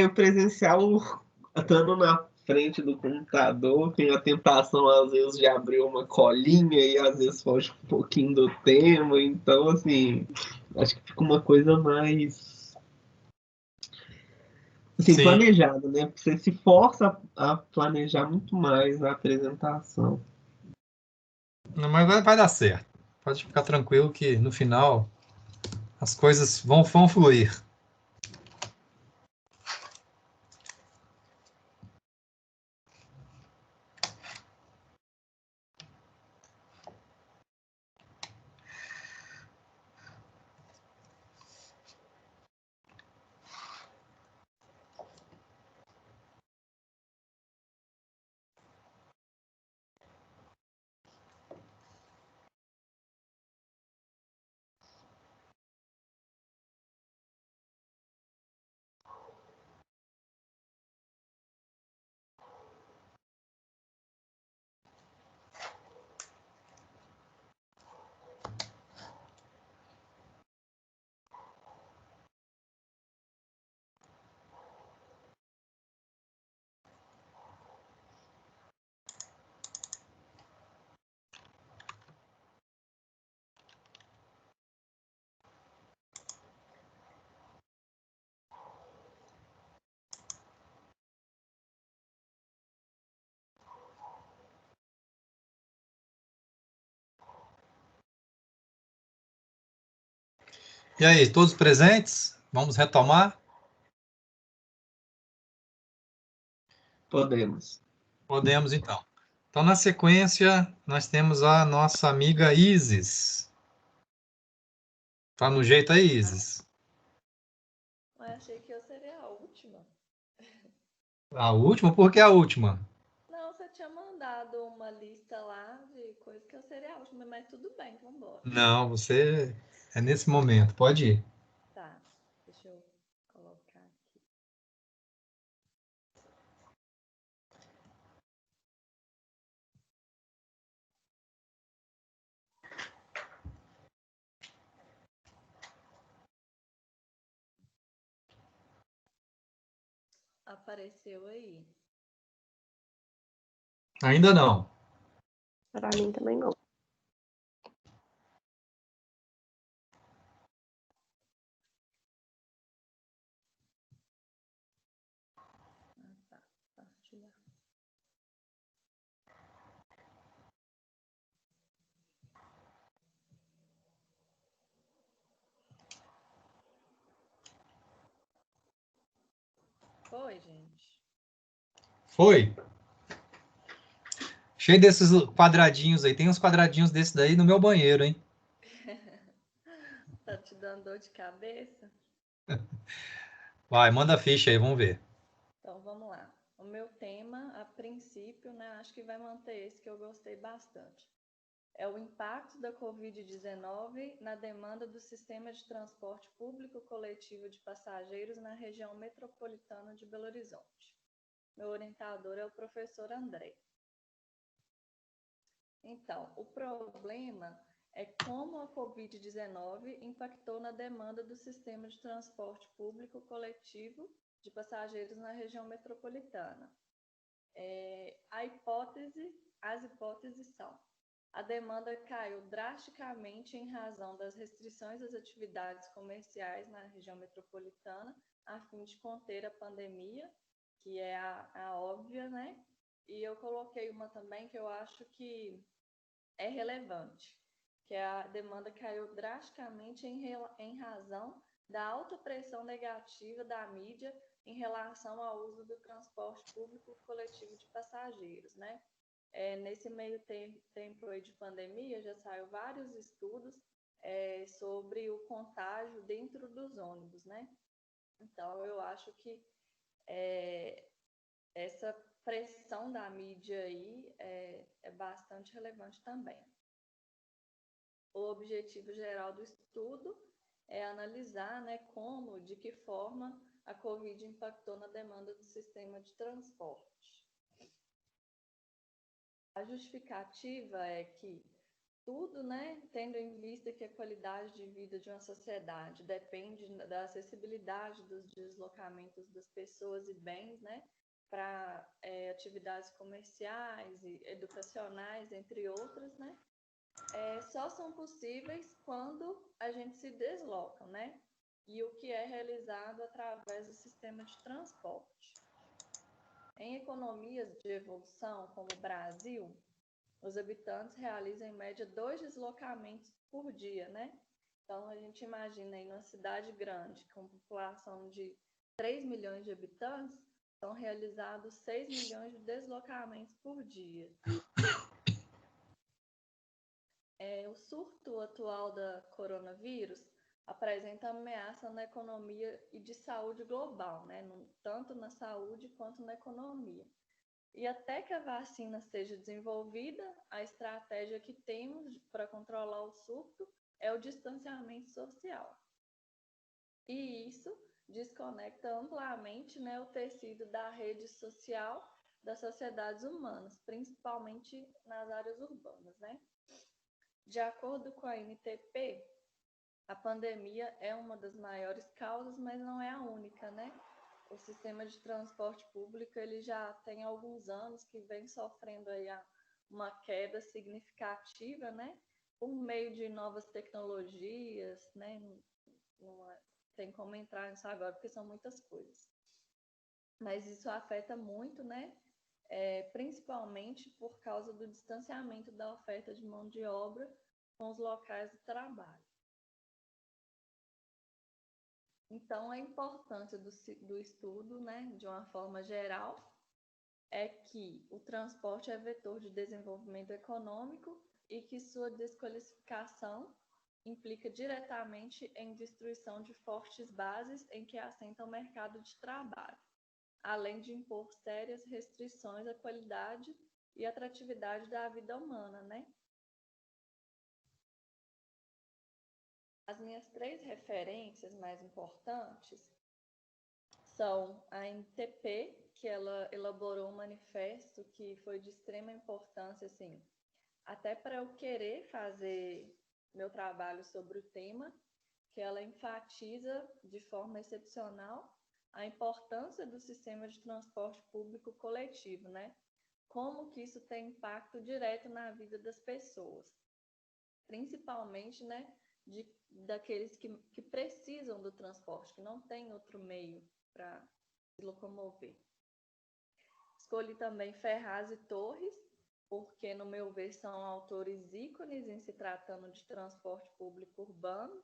O presencial, estando na frente do computador, tem a tentação, às vezes, de abrir uma colinha e, às vezes, foge um pouquinho do tema. Então, assim, acho que fica uma coisa mais, assim, Sim, planejada, né? Porque você se força a planejar muito mais a apresentação. mas vai dar certo. Pode ficar tranquilo que no final as coisas vão fluir. E aí, todos presentes? Vamos retomar? Podemos. Podemos, então. Então, na sequência, nós temos a nossa amiga Isis. Tá no jeito aí, Isis? Mas achei que eu seria a última. A última? Por que a última? Não, você tinha mandado uma lista lá de coisas que eu seria a última, mas tudo bem, vamos embora. Não, você é nesse momento. Pode ir. Tá, deixa eu colocar aqui. Apareceu aí. Ainda não. Para mim também não. Ah, tá. Partilhar. Foi, gente. Foi? Cheio desses quadradinhos aí. Tem uns quadradinhos desses daí no meu banheiro, hein? Tá te dando dor de cabeça? Vai, manda a ficha aí, vamos ver. Então vamos lá. O meu tema, a princípio, né, acho que vai manter esse que eu gostei bastante. É o impacto da Covid-19 na demanda do sistema de transporte público coletivo de passageiros na região metropolitana de Belo Horizonte. Meu orientador é o professor André. Então, o problema é como a Covid-19 impactou na demanda do sistema de transporte público coletivo de passageiros na região metropolitana. As hipóteses são: a demanda caiu drasticamente em razão das restrições às atividades comerciais na região metropolitana, a fim de conter a pandemia, que é a óbvia, né? E eu coloquei uma também que eu acho que é relevante, que a demanda caiu drasticamente em razão da alta pressão negativa da mídia em relação ao uso do transporte público coletivo de passageiros, né? Nesse meio tempo aí de pandemia, já saiu vários estudos sobre o contágio dentro dos ônibus, né? Então, eu acho que essa pressão da mídia aí é bastante relevante também. O objetivo geral do estudo é analisar, né, como, de que forma a Covid impactou na demanda do sistema de transporte. A justificativa é que tudo, né, tendo em vista que a qualidade de vida de uma sociedade depende da acessibilidade dos deslocamentos das pessoas e bens, né, para atividades comerciais e educacionais, entre outras, né, só são possíveis quando a gente se desloca, né, e o que é realizado através do sistema de transporte. Em economias de evolução, como o Brasil, os habitantes realizam em média 2 deslocamentos por dia, né? Então, a gente imagina aí numa cidade grande, com população de 3 milhões de habitantes, são realizados 6 milhões de deslocamentos por dia. O surto atual da coronavírus apresenta ameaça na economia e de saúde global, né? Tanto na saúde quanto na economia. E até que a vacina seja desenvolvida, a estratégia que temos para controlar o surto é o distanciamento social. E isso desconecta amplamente, né, o tecido da rede social das sociedades humanas, principalmente nas áreas urbanas, né? De acordo com a ANTP, a pandemia é uma das maiores causas, mas não é a única, né? O sistema de transporte público ele já tem alguns anos que vem sofrendo aí uma queda significativa, né? Por meio de novas tecnologias, né? Não tem como entrar nisso agora, porque são muitas coisas. Mas isso afeta muito, né? Principalmente por causa do distanciamento da oferta de mão de obra com os locais de trabalho. Então, a importância do estudo, né, de uma forma geral, é que o transporte é vetor de desenvolvimento econômico e que sua desqualificação implica diretamente em destruição de fortes bases em que assenta o mercado de trabalho, além de impor sérias restrições à qualidade e atratividade da vida humana, né? As minhas 3 referências mais importantes são a ANTP, que ela elaborou um manifesto que foi de extrema importância, assim, até para eu querer fazer meu trabalho sobre o tema, que ela enfatiza de forma excepcional a importância do sistema de transporte público coletivo, né? Como que isso tem impacto direto na vida das pessoas, principalmente, né, daqueles que precisam do transporte, que não tem outro meio para se locomover. Escolhi também Ferraz e Torres, porque, no meu ver, são autores ícones em se tratando de transporte público urbano.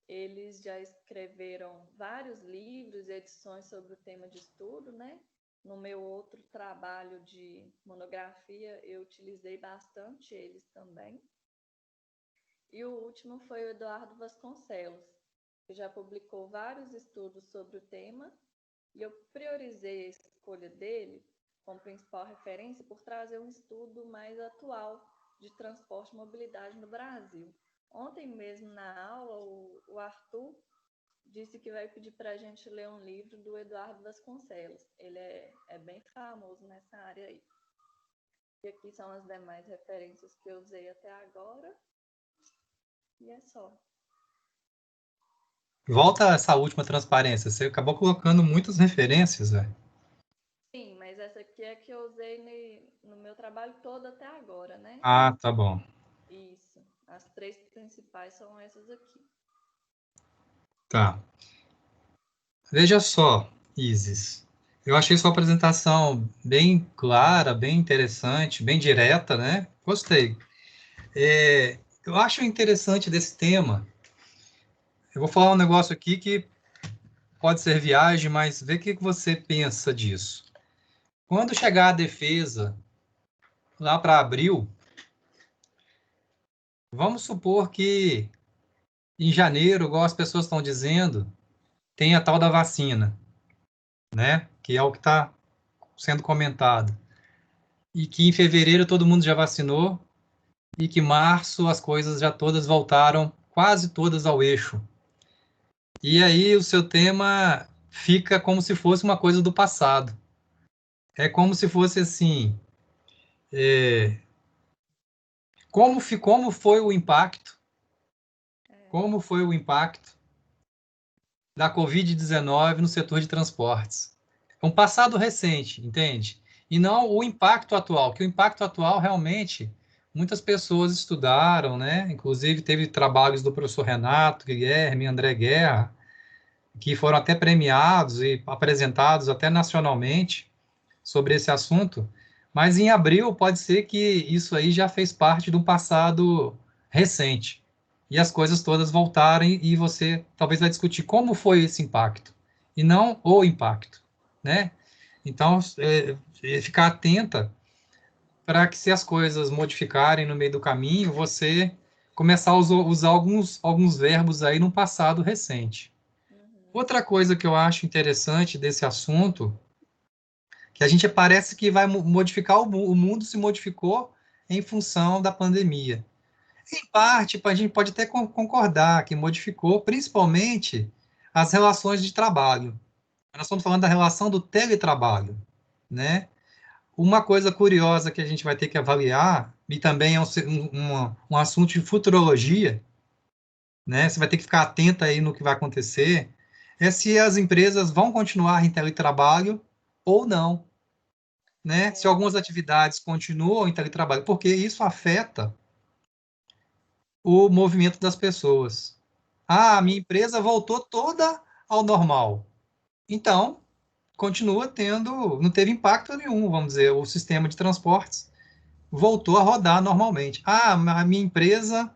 Eles já escreveram vários livros e edições sobre o tema de estudo, né? No meu outro trabalho de monografia, eu utilizei bastante eles também. E o último foi o Eduardo Vasconcelos, que já publicou vários estudos sobre o tema, e eu priorizei a escolha dele como principal referência por trazer um estudo mais atual de transporte e mobilidade no Brasil. Ontem mesmo, na aula, o Arthur disse que vai pedir para a gente ler um livro do Eduardo Vasconcelos. Ele é bem famoso nessa área aí. E aqui são as demais referências que eu usei até agora. E é só. Volta a essa última transparência. Você acabou colocando muitas referências, velho. Sim, mas essa aqui é que eu usei no meu trabalho todo até agora, né? Ah, tá bom. Isso. As 3 principais são essas aqui. Tá. Veja só, Isis. Eu achei sua apresentação bem clara, bem interessante, bem direta, né? Gostei. Eu acho interessante desse tema. Eu vou falar um negócio aqui que pode ser viagem, mas vê o que você pensa disso. Quando chegar a defesa, lá para abril, vamos supor que em janeiro, igual as pessoas estão dizendo, tem a tal da vacina, né? Que é o que está sendo comentado. E que em fevereiro todo mundo já vacinou e que em março as coisas já todas voltaram, quase todas ao eixo. E aí o seu tema fica como se fosse uma coisa do passado. É como se fosse assim, como foi o impacto, como foi o impacto da Covid-19 no setor de transportes. É um passado recente, entende? E não o impacto atual, que o impacto atual realmente muitas pessoas estudaram, né? Inclusive teve trabalhos do professor Renato Guilherme, André Guerra, que foram até premiados e apresentados até nacionalmente sobre esse assunto, mas em abril pode ser que isso aí já fez parte de um passado recente e as coisas todas voltarem e você talvez vai discutir como foi esse impacto e não o impacto, né? Então, ficar atenta para que se as coisas modificarem no meio do caminho, você começar a usar alguns verbos aí no passado recente. Outra coisa que eu acho interessante desse assunto, que a gente parece que vai modificar o mundo se modificou em função da pandemia. Em parte, a gente pode até concordar que modificou principalmente as relações de trabalho. Nós estamos falando da relação do teletrabalho, né? Uma coisa curiosa que a gente vai ter que avaliar, e também é um assunto de futurologia, né? Você vai ter que ficar atento aí no que vai acontecer, é se as empresas vão continuar em teletrabalho ou não, né? Se algumas atividades continuam em teletrabalho, porque isso afeta o movimento das pessoas. Ah, a minha empresa voltou toda ao normal. Então, continua tendo, não teve impacto nenhum, vamos dizer, o sistema de transportes voltou a rodar normalmente. Ah, a minha empresa,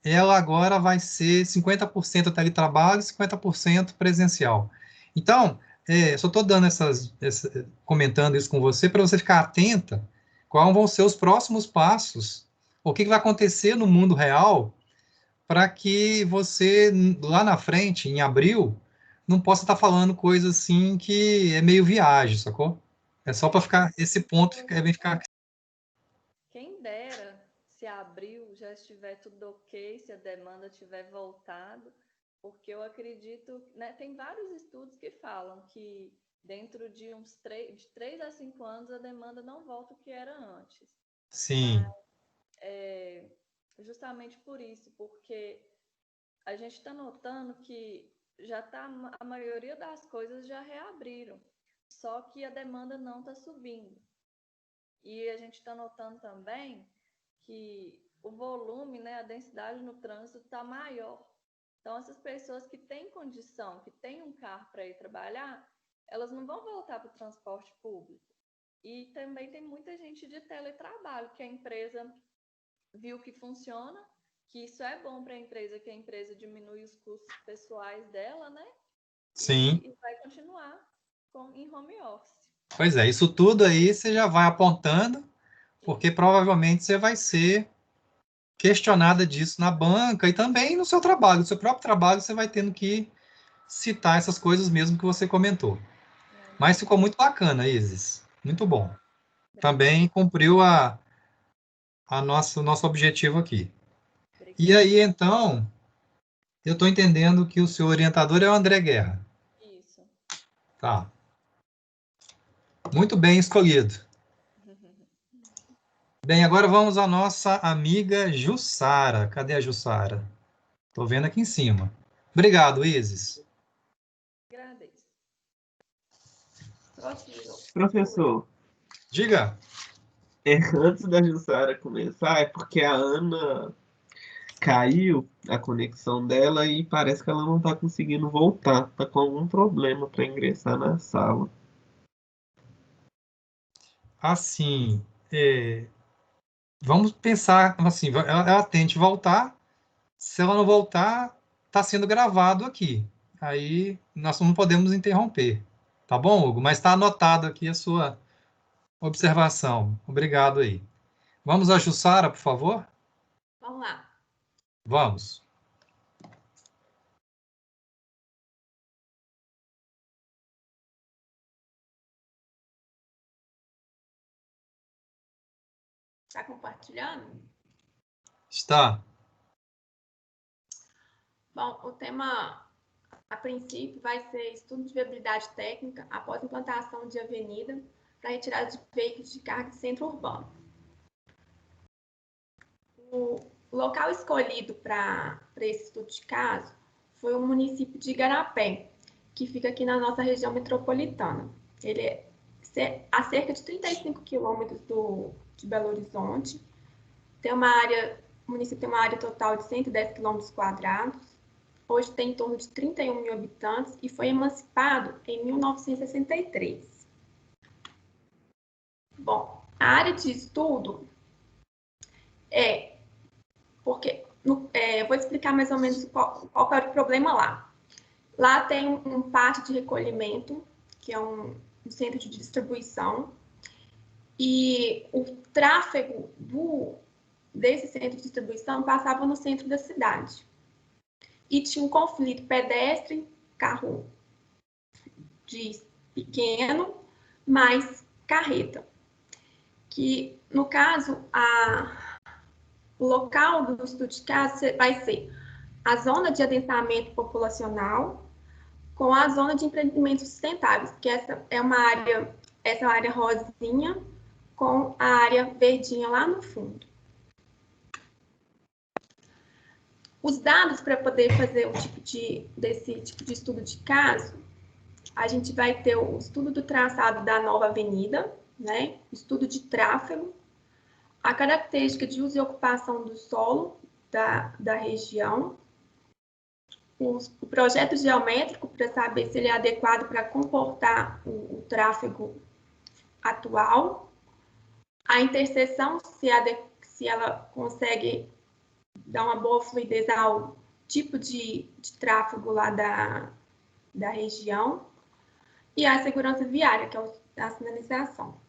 ela agora vai ser 50% teletrabalho, 50% presencial. Então, só estou dando comentando isso com você para você ficar atenta quais vão ser os próximos passos, o que vai acontecer no mundo real para que você, lá na frente, em abril, não possa estar falando coisa assim que é meio viagem, sacou? É só para ficar, esse ponto vem ficar. Quem dera se abril já estiver tudo ok, se a demanda tiver voltado, porque eu acredito, né, tem vários estudos que falam que dentro de de 3 a 5 anos a demanda não volta o que era antes. Sim. Mas justamente por isso, porque a gente está notando que já tá, a maioria das coisas já reabriram, só que a demanda não está subindo. E a gente está notando também que o volume, né, a densidade no trânsito está maior. Então, essas pessoas que têm condição, que têm um carro para ir trabalhar, elas não vão voltar para o transporte público. E também tem muita gente de teletrabalho, que a empresa viu que funciona, que isso é bom para a empresa, que a empresa diminui os custos pessoais dela, né? Sim. E vai continuar em home office. Pois é, isso tudo aí você já vai apontando, porque provavelmente você vai ser questionada disso na banca e também no seu trabalho. No seu próprio trabalho você vai tendo que citar essas coisas mesmo que você comentou. Mas ficou muito bacana, Isis. Muito bom. Também cumpriu o nosso objetivo aqui. E aí, então, eu estou entendendo que o seu orientador é o André Guerra. Isso. Tá. Muito bem escolhido. Bem, agora vamos à nossa amiga Jussara. Cadê a Jussara? Estou vendo aqui em cima. Obrigado, Isis. Agradeço. Professor, Diga. antes da Jussara começar, é porque a Ana caiu a conexão dela e parece que ela não está conseguindo voltar. Está com algum problema para ingressar na sala. assim, vamos pensar, assim, ela tente voltar, se ela não voltar, está sendo gravado aqui. Aí nós não podemos interromper. Tá bom, Hugo? Mas está anotado aqui a sua observação. Obrigado aí. Vamos a Jussara, por favor? Vamos lá. Vamos. Está compartilhando? Está. Bom, o tema, a princípio, vai ser estudo de viabilidade técnica após implantação de avenida para retirada de veículos de carga de centro urbano. O local escolhido para esse estudo de caso foi o município de Igarapé, que fica aqui na nossa região metropolitana. Ele é a cerca de 35 quilômetros de Belo Horizonte. O município tem uma área total de 110 quilômetros quadrados. Hoje tem em torno de 31 mil habitantes e foi emancipado em 1963. Bom, a área de estudo porque eu vou explicar mais ou menos qual era o problema lá. Lá tem um pátio de recolhimento, que é um centro de distribuição, e o tráfego desse centro de distribuição passava no centro da cidade. E tinha um conflito pedestre, carro de pequeno, mais carreta. Que, no caso, o local do estudo de caso vai ser a zona de adensamento populacional com a zona de empreendimentos sustentáveis, que essa área rosinha com a área verdinha lá no fundo. Os dados para poder fazer desse tipo de estudo de caso, a gente vai ter o estudo do traçado da nova avenida, né? Estudo de tráfego, a característica de uso e ocupação do solo da região, o projeto geométrico para saber se ele é adequado para comportar o tráfego atual, a interseção, se ela consegue dar uma boa fluidez ao tipo de tráfego lá da região, e a segurança viária, que é a sinalização.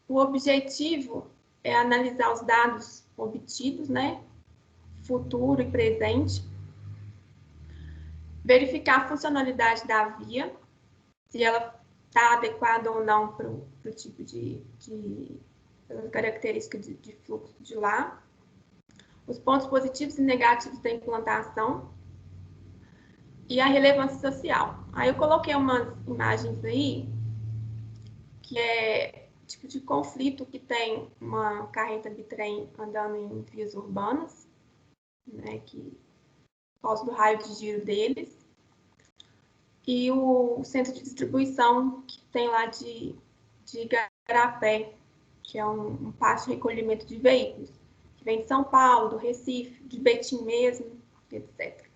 O objetivo é analisar os dados obtidos, né, futuro e presente, verificar a funcionalidade da via, se ela está adequada ou não para o tipo pelas características de fluxo de lá, os pontos positivos e negativos da implantação e a relevância social. Aí eu coloquei umas imagens aí, que é tipo de conflito que tem uma carreta bitrem andando em vias urbanas, né, por causa do raio de giro deles, e o centro de distribuição que tem lá de Igarapé, que é um pátio de recolhimento de veículos, que vem de São Paulo, do Recife, de Betim mesmo, etc.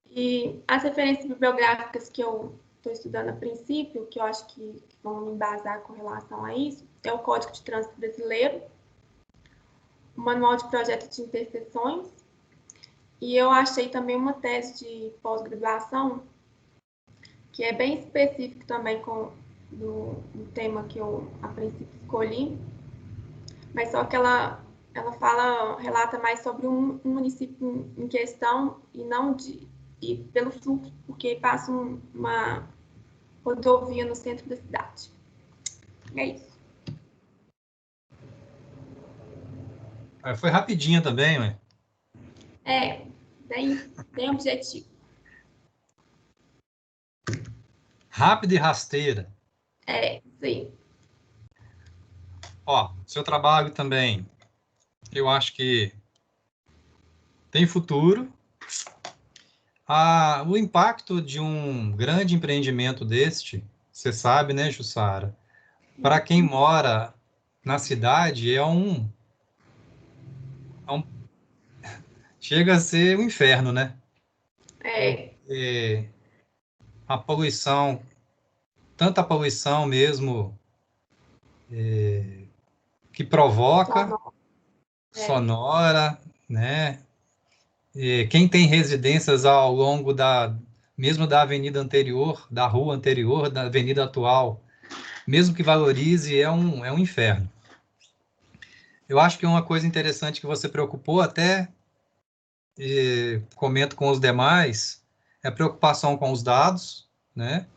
E as referências bibliográficas que eu estou estudando a princípio, que eu acho que vão me embasar com relação a isso, é o Código de Trânsito Brasileiro, o Manual de Projeto de Interseções, e eu achei também uma tese de pós-graduação, que é bem específico também do tema que eu, a princípio, escolhi, mas só que ela relata mais sobre um município em questão e pelo fluxo, porque passa uma rodovia no centro da cidade. É isso. Foi rapidinha também, ué. Bem objetivo. Rápida e rasteira. Sim. Ó, seu trabalho também, eu acho que tem futuro. O impacto de um grande empreendimento deste, você sabe, né, Jussara? Para quem mora na cidade, chega a ser um inferno, né? A poluição tanto a poluição mesmo que provoca, sonora, né? Quem tem residências ao longo mesmo da avenida anterior, da rua anterior, da avenida atual, mesmo que valorize, é um inferno. Eu acho que uma coisa interessante que você preocupou, até comento com os demais, é a preocupação com os dados, né?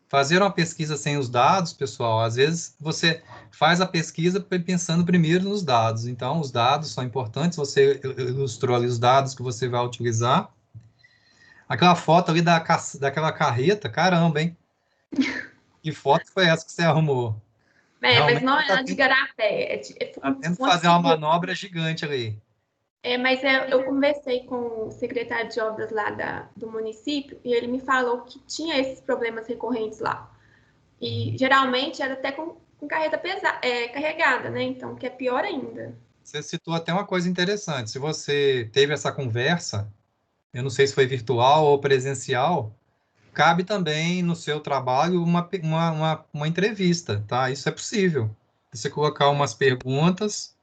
Fazer uma pesquisa sem os dados, pessoal, às vezes você faz a pesquisa pensando primeiro nos dados. Então, os dados são importantes, você ilustrou ali os dados que você vai utilizar. Aquela foto ali daquela carreta, caramba, hein? Que foto foi essa que você arrumou? Mas Realmente não é tá a de Garapé. tendo que fazer uma manobra gigante ali. Mas eu conversei com o secretário de obras lá do município e ele me falou que tinha esses problemas recorrentes lá. E geralmente era até com carreta carregada, né? Então, que é pior ainda. Você citou até uma coisa interessante. Se você teve essa conversa, eu não sei se foi virtual ou presencial, cabe também no seu trabalho uma entrevista, tá? Isso é possível. Você colocar umas perguntas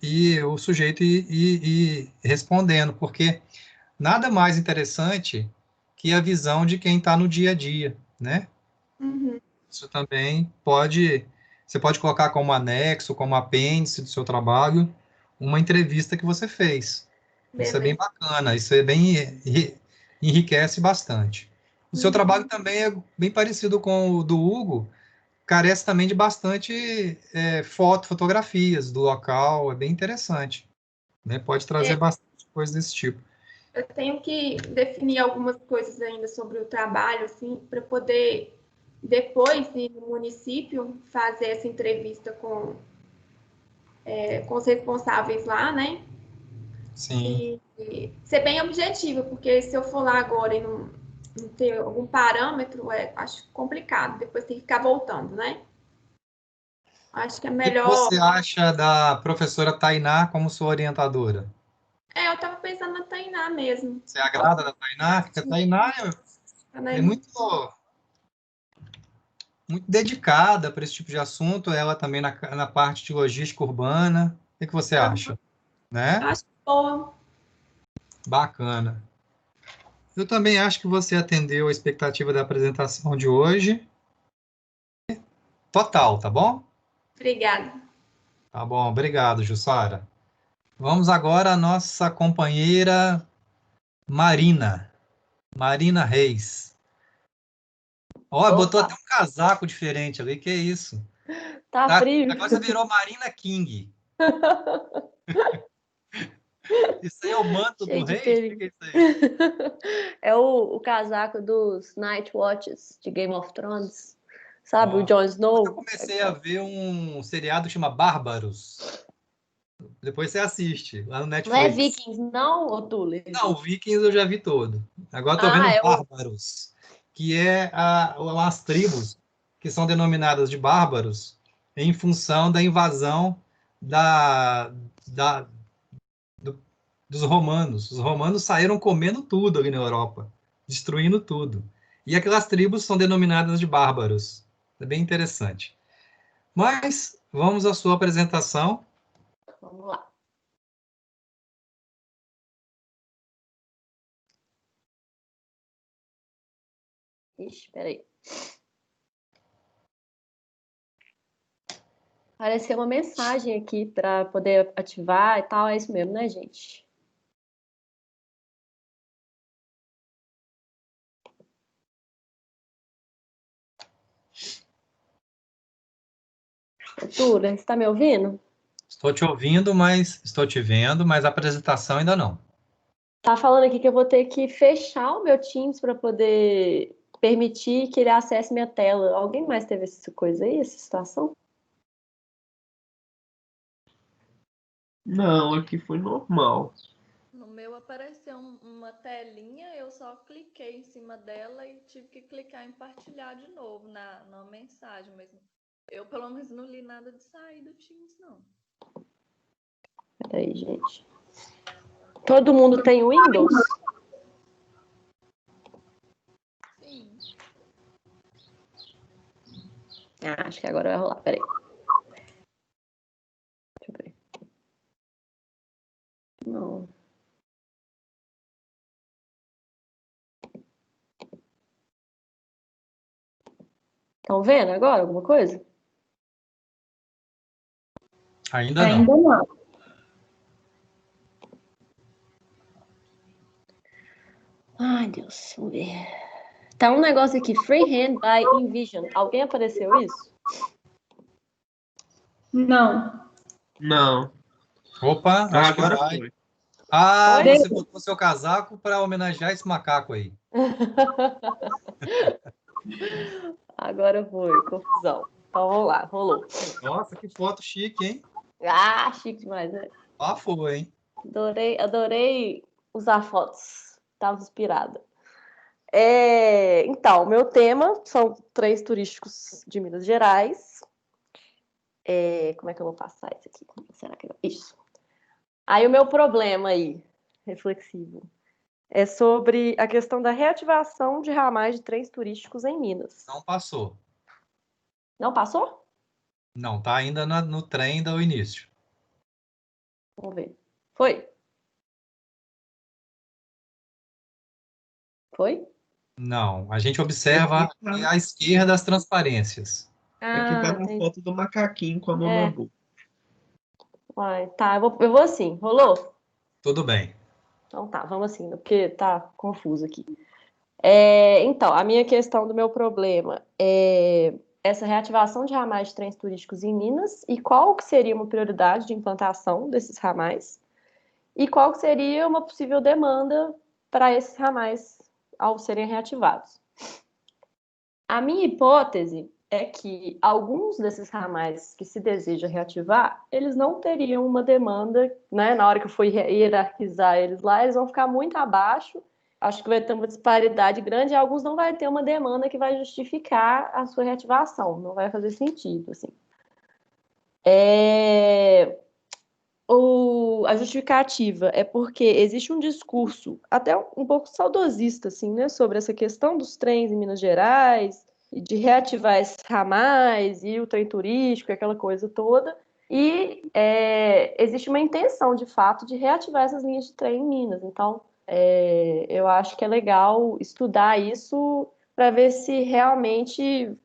e o sujeito ir respondendo, porque nada mais interessante que a visão de quem está no dia a dia, né? Uhum. Isso também você pode colocar como anexo, como apêndice do seu trabalho, uma entrevista que você fez. Isso é bem bacana, isso é enriquece bastante. O seu trabalho também é bem parecido com o do Hugo, carece também de bastante fotografias do local, é bem interessante, né? Pode trazer bastante coisa desse tipo. Eu tenho que definir algumas coisas ainda sobre o trabalho, assim, para poder depois ir no município fazer essa entrevista com os responsáveis lá, né? Sim. E ser bem objetiva, porque se eu for lá agora e não ter algum parâmetro, acho complicado. Depois tem que ficar voltando, né? Acho que é O que melhor. você acha da professora Tainá como sua orientadora? Eu estava pensando na Tainá mesmo. Você agrada da Tainá? Porque a Tainá é muito dedicada para esse tipo de assunto, ela também na parte de logística urbana. O que você acha? Né? Acho boa. Bacana. Eu também acho que você atendeu a expectativa da apresentação de hoje. Total, tá bom? Obrigada. Tá bom, obrigado, Jussara. Vamos agora à nossa companheira Marina Reis. Ó, botou até um casaco diferente ali, que é isso? Tá frio. Agora você virou Marina King. Isso aí é o manto do rei? Explica isso aí. É o casaco dos Night Watches de Game of Thrones. Sabe, o Jon Snow. Eu comecei a ver um seriado que chama Bárbaros. Depois você assiste, lá no Netflix. Não é Vikings, não, ô Tule? Não, o Vikings eu já vi todo. Agora estou vendo Bárbaros, que é as tribos que são denominadas de bárbaros em função da invasão dos romanos. Os romanos saíram comendo tudo ali na Europa, destruindo tudo. E aquelas tribos são denominadas de bárbaros. É bem interessante. Mas vamos à sua apresentação. Vamos lá. Ixi, peraí. Apareceu uma mensagem aqui para poder ativar e tal. É isso mesmo, né, gente? Tula, você está me ouvindo? Estou te ouvindo, mas estou te vendo, mas a apresentação ainda não. Tá falando aqui que eu vou ter que fechar o meu Teams para poder permitir que ele acesse minha tela. Alguém mais teve essa coisa aí, essa situação? Não, aqui foi normal. No meu apareceu uma telinha, eu só cliquei em cima dela e tive que clicar em partilhar de novo na mensagem, mas eu pelo menos não li nada de sair do Teams, não. Peraí, gente. Todo mundo tem Windows? Sim. Ah, acho que agora vai rolar. Peraí. Deixa eu ver. Não. Estão vendo agora alguma coisa? Ainda não. Ainda não. Ai, Deus, vamos ver. Tá um negócio aqui, Freehand by Envision. Alguém apareceu isso? Não. Não. Opa, acho que Agora vai. foi. Ah, Oi? você botou seu casaco para homenagear esse macaco aí. Agora foi, confusão. Então vamos lá, rolou. Nossa, que foto chique, hein? Ah, chique demais, né? Ah, foi, hein? Adorei usar fotos. Estava inspirada. Então, meu tema são trens turísticos de Minas Gerais. Como é que eu vou passar isso aqui? Será que isso? Aí o meu problema aí, reflexivo, é sobre a questão da reativação de ramais de trens turísticos em Minas. Não passou. Não passou? Não, tá ainda no trem do início. Vamos ver. Foi? Foi? Não, a gente observa Aqui à esquerda as transparências. tá uma entendi. foto do macaquinho com a mão na boca. Uai, tá, eu vou assim. Rolou? Tudo bem. Então tá, vamos assim, porque tá confuso aqui. Então, a minha questão do meu problema é essa reativação de ramais de trens turísticos em Minas e qual que seria uma prioridade de implantação desses ramais e qual que seria uma possível demanda para esses ramais ao serem reativados. A minha hipótese é que alguns desses ramais que se deseja reativar, eles não teriam uma demanda, né? Na hora que eu for hierarquizar eles lá, eles vão ficar muito abaixo. Acho que vai ter uma disparidade grande e alguns não vai ter uma demanda que vai justificar a sua reativação. Não vai fazer sentido, assim. A justificativa é porque existe um discurso até um pouco saudosista, assim, né? Sobre essa questão dos trens em Minas Gerais, de reativar esses ramais e o trem turístico, aquela coisa toda. E existe uma intenção, de fato, de reativar essas linhas de trem em Minas. Então, eu acho que é legal estudar isso para ver se realmente,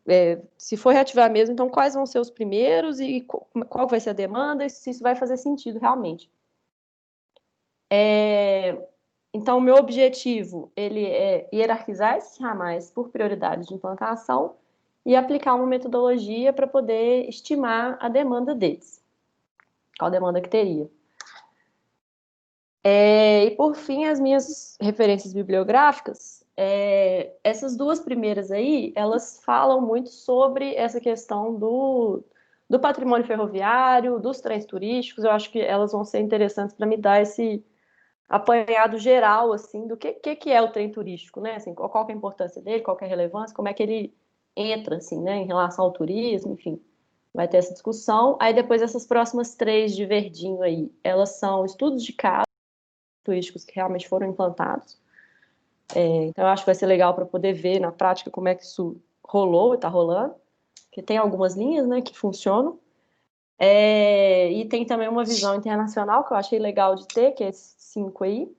se for reativar mesmo, então quais vão ser os primeiros e qual vai ser a demanda e se isso vai fazer sentido realmente. Então, o meu objetivo ele é hierarquizar esses ramais por prioridade de implantação e aplicar uma metodologia para poder estimar a demanda deles. Qual demanda que teria. E, por fim, as minhas referências bibliográficas, essas duas primeiras aí, elas falam muito sobre essa questão do patrimônio ferroviário, dos trens turísticos. Eu acho que elas vão ser interessantes para me dar esse apanhado geral, assim, do que é o trem turístico, né? Assim, qual que é a importância dele, qual que é a relevância, como é que ele entra, assim, né, em relação ao turismo, enfim. Vai ter essa discussão. Aí, depois, essas próximas três de verdinho aí, elas são estudos de caso turísticos que realmente foram implantados. Então, eu acho que vai ser legal para poder ver na prática como é que isso rolou e está rolando, porque tem algumas linhas, né, que funcionam. E tem também uma visão internacional que eu achei legal de ter, que é esses 5 aí.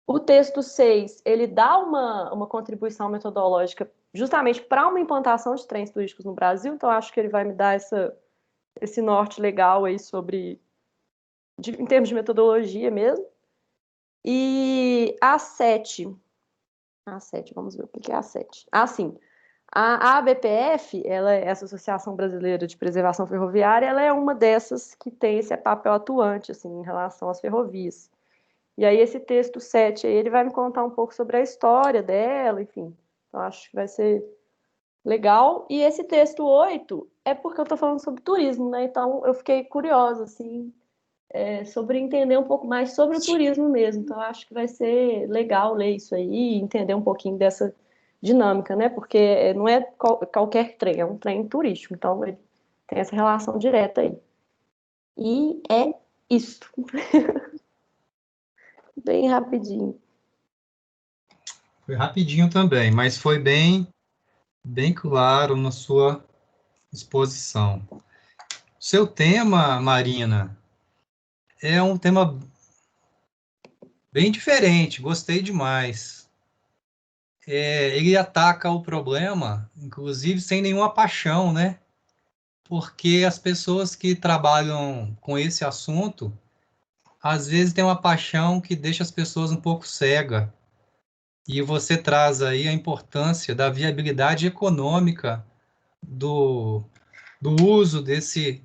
O texto 6, ele dá uma contribuição metodológica justamente para uma implantação de trens turísticos no Brasil, então eu acho que ele vai me dar esse norte legal aí sobre, em termos de metodologia mesmo. E a 7, vamos ver o que é a 7. Sim. A ABPF, ela é essa Associação Brasileira de Preservação Ferroviária, ela é uma dessas que tem esse papel atuante, assim, em relação às ferrovias. E aí esse texto 7, aí, ele vai me contar um pouco sobre a história dela, enfim. Então, acho que vai ser legal. E esse texto 8 é porque eu estou falando sobre turismo, né? Então, eu fiquei curiosa, assim, sobre entender um pouco mais sobre o turismo mesmo. Então, acho que vai ser legal ler isso aí e entender um pouquinho dessa dinâmica, né? Porque não é qualquer trem, é um trem turístico. Então, ele tem essa relação direta aí. E é isso. Bem rapidinho. Foi rapidinho também, mas foi bem claro na sua exposição. Seu tema, Marina, é um tema bem diferente, gostei demais. Ele ataca o problema, inclusive, sem nenhuma paixão, né? Porque as pessoas que trabalham com esse assunto, às vezes têm uma paixão que deixa as pessoas um pouco cegas. E você traz aí a importância da viabilidade econômica do uso desse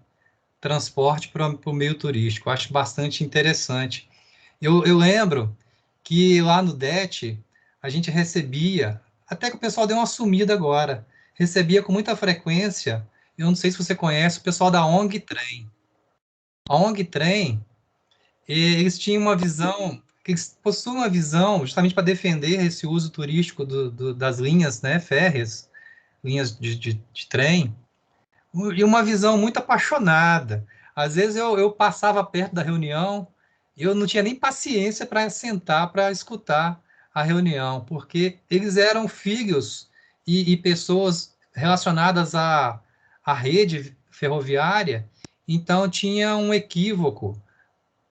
transporte para o meio turístico. Acho bastante interessante. Eu lembro que lá no DET, a gente recebia, até que o pessoal deu uma sumida agora, recebia com muita frequência, eu não sei se você conhece, o pessoal da ONG Trem. A ONG Trem, eles tinham uma visão, eles possuem uma visão justamente para defender esse uso turístico das linhas, né, férreas, linhas de trem, e uma visão muito apaixonada. Às vezes eu passava perto da reunião, e eu não tinha nem paciência para sentar para escutar a reunião, porque eles eram filhos e pessoas relacionadas à rede ferroviária, então tinha um equívoco.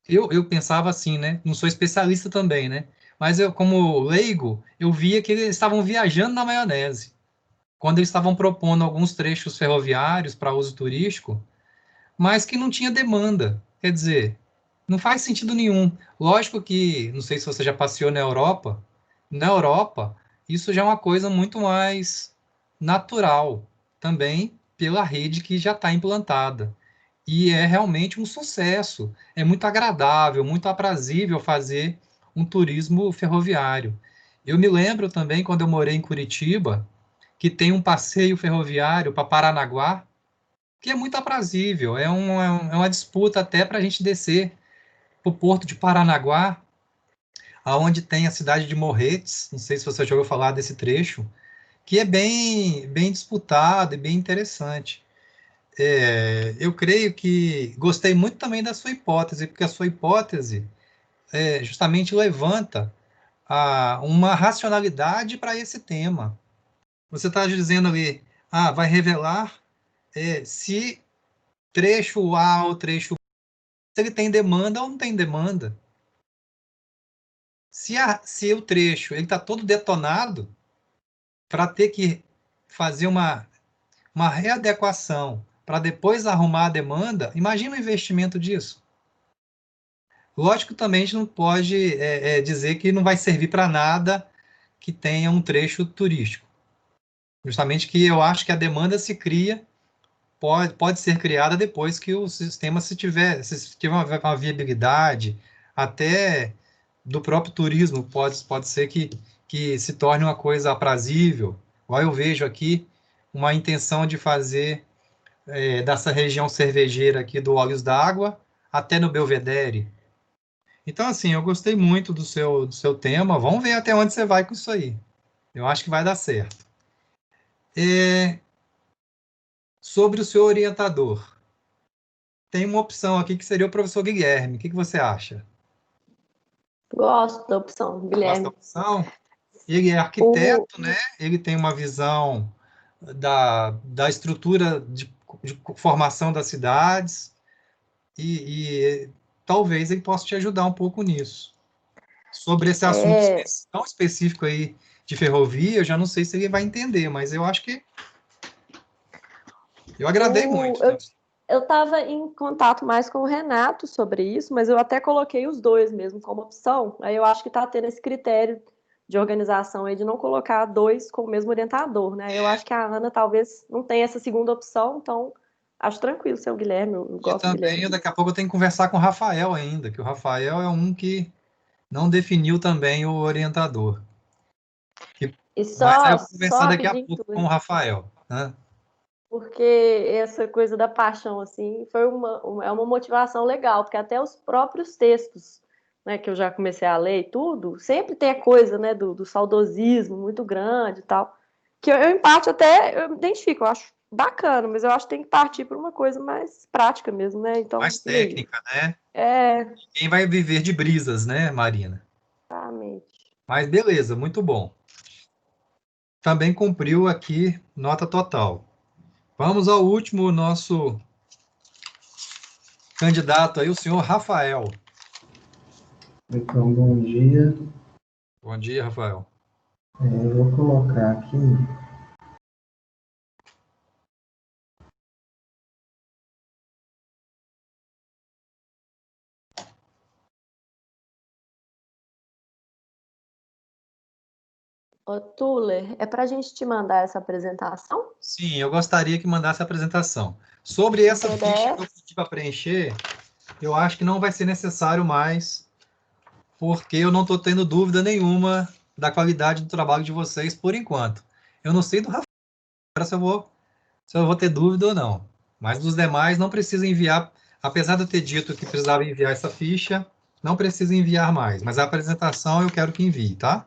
Eu pensava assim, né? Não sou especialista também, né? Mas eu, como leigo, eu via que eles estavam viajando na maionese. Quando eles estavam propondo alguns trechos ferroviários para uso turístico, mas que não tinha demanda. Quer dizer, não faz sentido nenhum. Lógico que, não sei se você já passeou na Europa, isso já é uma coisa muito mais natural, também pela rede que já está implantada. E é realmente um sucesso. É muito agradável, muito aprazível fazer um turismo ferroviário. Eu me lembro também, quando eu morei em Curitiba, que tem um passeio ferroviário para Paranaguá, que é muito aprazível. É uma disputa até para a gente descer para o porto de Paranaguá, aonde tem a cidade de Morretes. Não sei se você já ouviu falar desse trecho, que é bem disputado e bem interessante. Eu creio que gostei muito também da sua hipótese, porque a sua hipótese justamente levanta uma racionalidade para esse tema. Você está dizendo ali, vai revelar se trecho A ou trecho B, se ele tem demanda ou não tem demanda. Se o trecho ele está todo detonado, para ter que fazer uma readequação para depois arrumar a demanda, imagina o investimento disso. Lógico que também a gente não pode dizer que não vai servir para nada que tenha um trecho turístico. Justamente que eu acho que a demanda se cria, pode ser criada depois que o sistema, se tiver uma viabilidade, até do próprio turismo, pode ser que se torne uma coisa aprazível. Lá eu vejo aqui uma intenção de fazer dessa região cervejeira aqui do Olhos d'Água até no Belvedere. Então, assim, eu gostei muito do seu tema. Vamos ver até onde você vai com isso aí. Eu acho que vai dar certo. Sobre o seu orientador, tem uma opção aqui que seria o professor Guilherme. O que você acha? Gosto da opção, Guilherme. Gosta da opção? Ele é arquiteto, né? Ele tem uma visão da estrutura de formação das cidades e talvez ele possa te ajudar um pouco nisso. Sobre esse assunto tão específico aí de ferrovia, eu já não sei se ele vai entender, mas eu acho que eu agradei muito. Eu estava em contato mais com o Renato sobre isso, mas eu até coloquei os dois mesmo como opção. Aí eu acho que está tendo esse critério de organização aí de não colocar dois com o mesmo orientador, né? Eu acho que a Ana talvez não tenha essa segunda opção, então acho tranquilo ser o Guilherme, eu gosto do Guilherme. Daqui a pouco eu tenho que conversar com o Rafael ainda, que o Rafael é um que não definiu também o orientador. Mas eu vou conversar daqui a pouco com o Rafael, né? Porque essa coisa da paixão, assim, é uma motivação legal, porque até os próprios textos, né, que eu já comecei a ler e tudo, sempre tem a coisa, né, do saudosismo muito grande e tal, que eu, em parte, até eu me identifico, eu acho bacana, mas eu acho que tem que partir para uma coisa mais prática mesmo, né? Então, mais técnica, né? Quem vai viver de brisas, né, Marina? Exatamente. Mas beleza, muito bom. Também cumpriu aqui nota total. Vamos ao último, nosso candidato aí, o senhor Rafael. Então, bom dia. Bom dia, Rafael. Eu vou colocar aqui. Ô, Tuller, é para a gente te mandar essa apresentação? Sim, eu gostaria que mandasse a apresentação. Sobre essa PDF. ficha que eu pedi para preencher, eu acho que não vai ser necessário mais, porque eu não estou tendo dúvida nenhuma da qualidade do trabalho de vocês por enquanto. Eu não sei do Rafael se eu vou ter dúvida ou não. Mas dos demais não precisa enviar, apesar de eu ter dito que precisava enviar essa ficha, não precisa enviar mais. Mas a apresentação eu quero que envie, tá?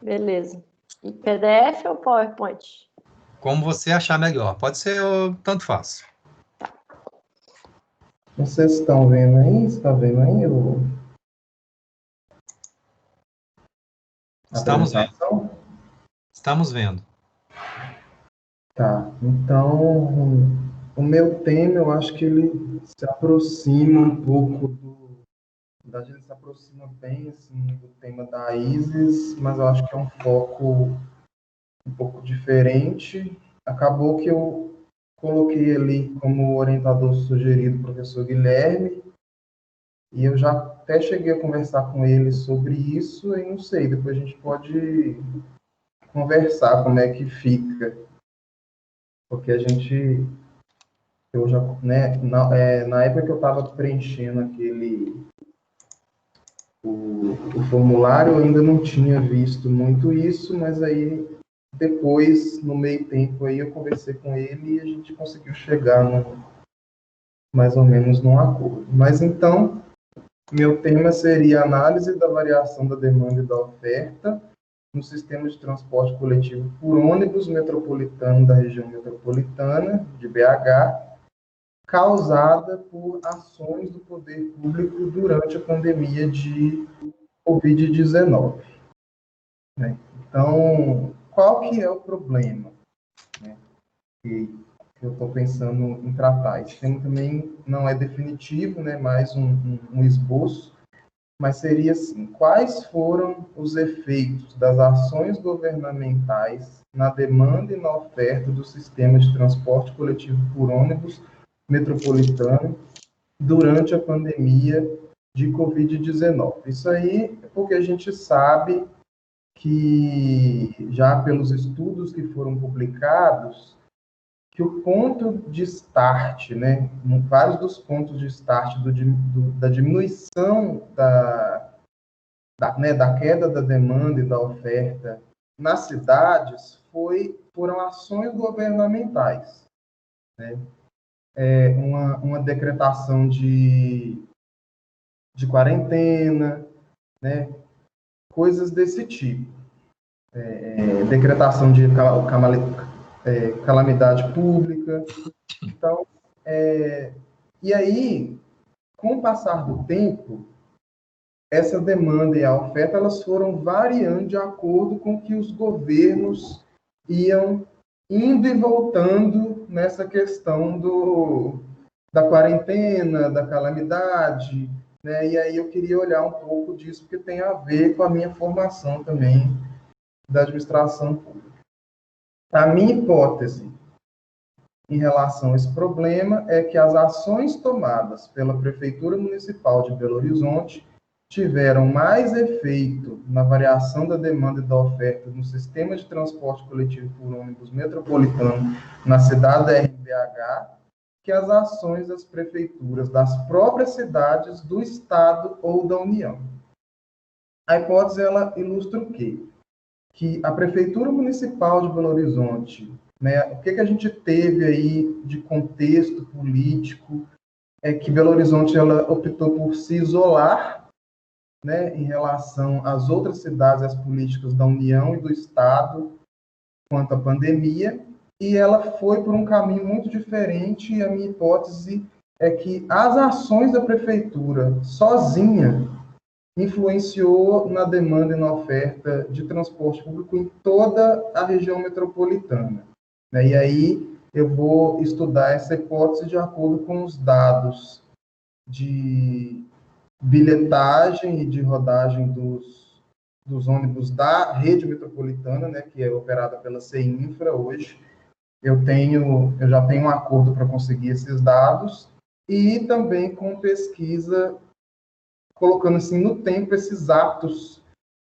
Beleza. E PDF ou PowerPoint? Como você achar melhor. Pode ser, tanto faz. Vocês estão vendo aí? Está vendo aí? Estamos vendo. Estamos vendo. Tá. Então, o meu tema, eu acho que ele se aproxima um pouco da gente se aproxima bem assim, do tema da ISIS, mas eu acho que é um foco um pouco diferente. Acabou que eu coloquei ali como orientador sugerido o professor Guilherme, e eu já até cheguei a conversar com ele sobre isso, e não sei, depois a gente pode conversar como é que fica, porque eu já, né, na época que eu estava preenchendo o formulário, eu ainda não tinha visto muito isso, mas aí depois, no meio tempo, aí eu conversei com ele e a gente conseguiu chegar mais ou menos num acordo. Mas então, meu tema seria análise da variação da demanda e da oferta no sistema de transporte coletivo por ônibus metropolitano da região metropolitana de BH, causada por ações do poder público durante a pandemia de Covid-19. Né? Então, qual que é o problema, né, que eu estou pensando em tratar? Esse tema também não é definitivo, né, mais um esboço, mas seria assim: quais foram os efeitos das ações governamentais na demanda e na oferta do sistema de transporte coletivo por ônibus metropolitano durante a pandemia de Covid-19? Isso aí é porque a gente sabe que, já pelos estudos que foram publicados, que o ponto de start, né, vários dos pontos de start da diminuição da queda da demanda e da oferta nas cidades foram ações governamentais, né? Uma decretação de quarentena, né? Coisas desse tipo. Decretação de calamidade pública. Então, e aí, com o passar do tempo, essa demanda e a oferta, elas foram variando de acordo com que os governos iam indo e voltando nessa questão da quarentena, da calamidade, né? E aí eu queria olhar um pouco disso, porque tem a ver com a minha formação também da administração pública. A minha hipótese em relação a esse problema é que as ações tomadas pela Prefeitura Municipal de Belo Horizonte tiveram mais efeito na variação da demanda e da oferta no sistema de transporte coletivo por ônibus metropolitano na cidade da RBH que as ações das prefeituras das próprias cidades do Estado ou da União. A hipótese, ela ilustra o quê? Que a Prefeitura Municipal de Belo Horizonte, né, o que a gente teve aí de contexto político é que Belo Horizonte ela optou por se isolar, né, em relação às outras cidades, às políticas da União e do Estado quanto à pandemia, e ela foi por um caminho muito diferente, e a minha hipótese é que as ações da Prefeitura sozinha influenciou na demanda e na oferta de transporte público em toda a região metropolitana. E aí eu vou estudar essa hipótese de acordo com os dados de bilhetagem e de rodagem dos ônibus da rede metropolitana, né, que é operada pela CEINFRA hoje. Eu já tenho um acordo para conseguir esses dados, e também com pesquisa, colocando assim no tempo esses atos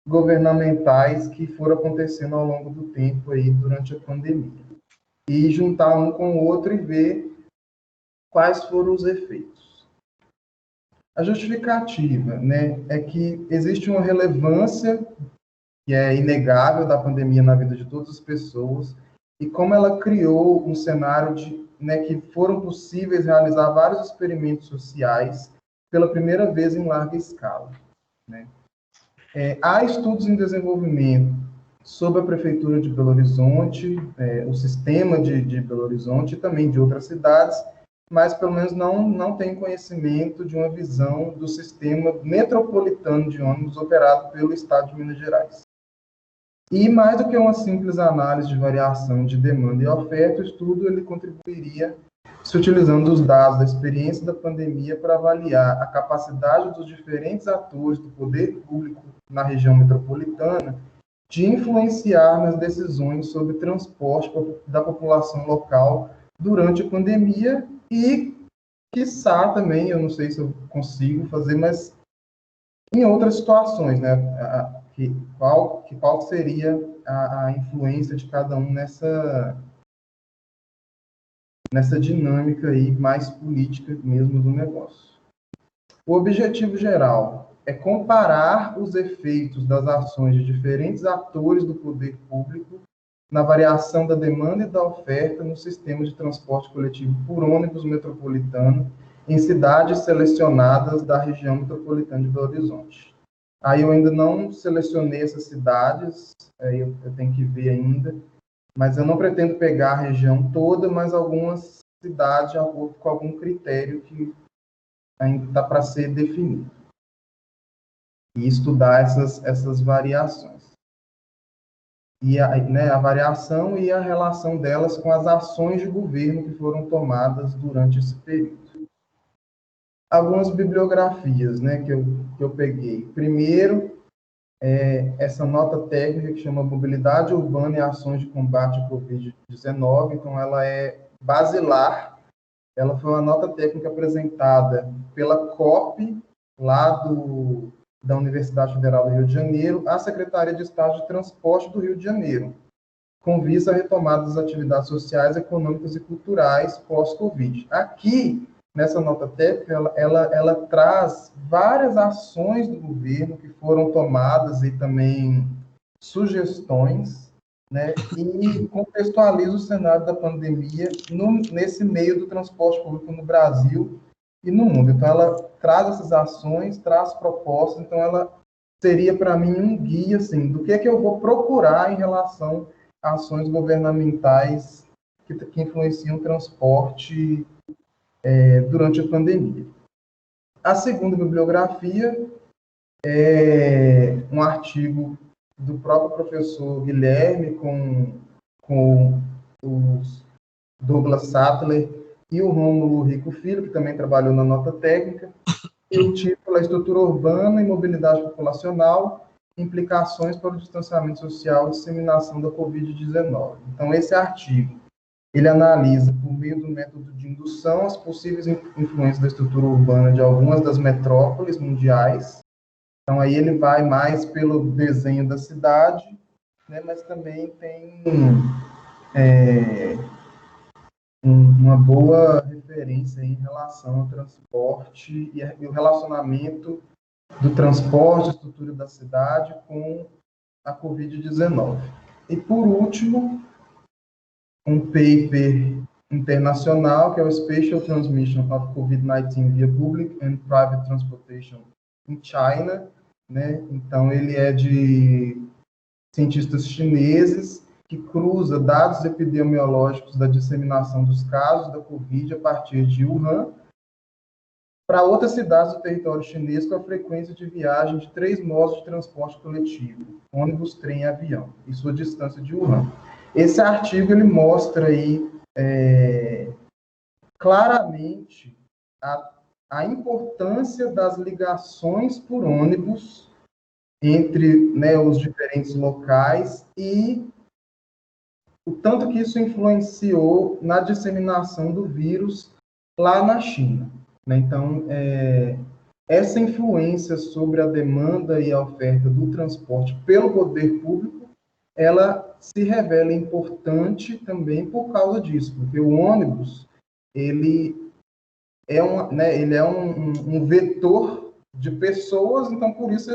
governamentais que foram acontecendo ao longo do tempo aí durante a pandemia. E juntar um com o outro e ver quais foram os efeitos. A justificativa, né, é que existe uma relevância que é inegável da pandemia na vida de todas as pessoas, e como ela criou um cenário que foram possíveis realizar vários experimentos sociais pela primeira vez em larga escala, né? Há estudos em desenvolvimento sobre a Prefeitura de Belo Horizonte, o sistema de Belo Horizonte e também de outras cidades, mas pelo menos não tem conhecimento de uma visão do sistema metropolitano de ônibus operado pelo Estado de Minas Gerais. E mais do que uma simples análise de variação de demanda e oferta, o estudo ele contribuiria se utilizando os dados da experiência da pandemia para avaliar a capacidade dos diferentes atores do poder público na região metropolitana de influenciar nas decisões sobre transporte da população local durante a pandemia e, quiçá, também, eu não sei se eu consigo fazer, mas em outras situações, né? Qual seria a influência de cada um nessa dinâmica aí mais política mesmo do negócio. O objetivo geral é comparar os efeitos das ações de diferentes atores do poder público na variação da demanda e da oferta no sistema de transporte coletivo por ônibus metropolitano em cidades selecionadas da região metropolitana de Belo Horizonte. Aí eu ainda não selecionei essas cidades, eu tenho que ver ainda, mas eu não pretendo pegar a região toda, mas algumas cidades de acordo com algum critério que ainda está para ser definido. E estudar essas variações. E a variação e a relação delas com as ações de governo que foram tomadas durante esse período. Algumas bibliografias, né, que eu peguei. Primeiro, essa nota técnica que chama Mobilidade Urbana e Ações de Combate à Covid-19. Então, ela é basilar. Ela foi uma nota técnica apresentada pela COP, lá da Universidade Federal do Rio de Janeiro, à Secretaria de Estado de Transporte do Rio de Janeiro, com vista à retomada das atividades sociais, econômicas e culturais pós-Covid. Aqui, nessa nota técnica, ela traz várias ações do governo que foram tomadas e também sugestões, né, e contextualiza o cenário da pandemia nesse meio do transporte público no Brasil e no mundo. Então, ela traz essas ações, traz propostas, então ela seria, para mim, um guia, assim, do que é que eu vou procurar em relação a ações governamentais que influenciam o transporte durante a pandemia. A segunda bibliografia é um artigo do próprio professor Guilherme com o Douglas Sattler e o Rômulo Rico Filho, que também trabalhou na nota técnica. O título é Estrutura Urbana e Mobilidade Populacional, Implicações para o Distanciamento Social e Disseminação da Covid-19. Então, esse artigo ele analisa, por meio do método de indução, as possíveis influências da estrutura urbana de algumas das metrópoles mundiais. Então, aí ele vai mais pelo desenho da cidade, né, mas também tem uma boa referência em relação ao transporte e o relacionamento do transporte, a estrutura da cidade com a Covid-19. E, por último, um paper internacional, que é o Spatial Transmission of COVID-19 via Public and Private Transportation in China, né? Então, ele é de cientistas chineses que cruza dados epidemiológicos da disseminação dos casos da Covid a partir de Wuhan para outras cidades do território chinês com a frequência de viagem de 3 modos de transporte coletivo, ônibus, trem e avião, e sua distância de Wuhan. Esse artigo ele mostra aí claramente a importância das ligações por ônibus entre, né, os diferentes locais e o tanto que isso influenciou na disseminação do vírus lá na China, né? Então, essa influência sobre a demanda e a oferta do transporte pelo poder público, ela se revela importante também por causa disso, porque o ônibus, ele é um vetor de pessoas, então, por isso,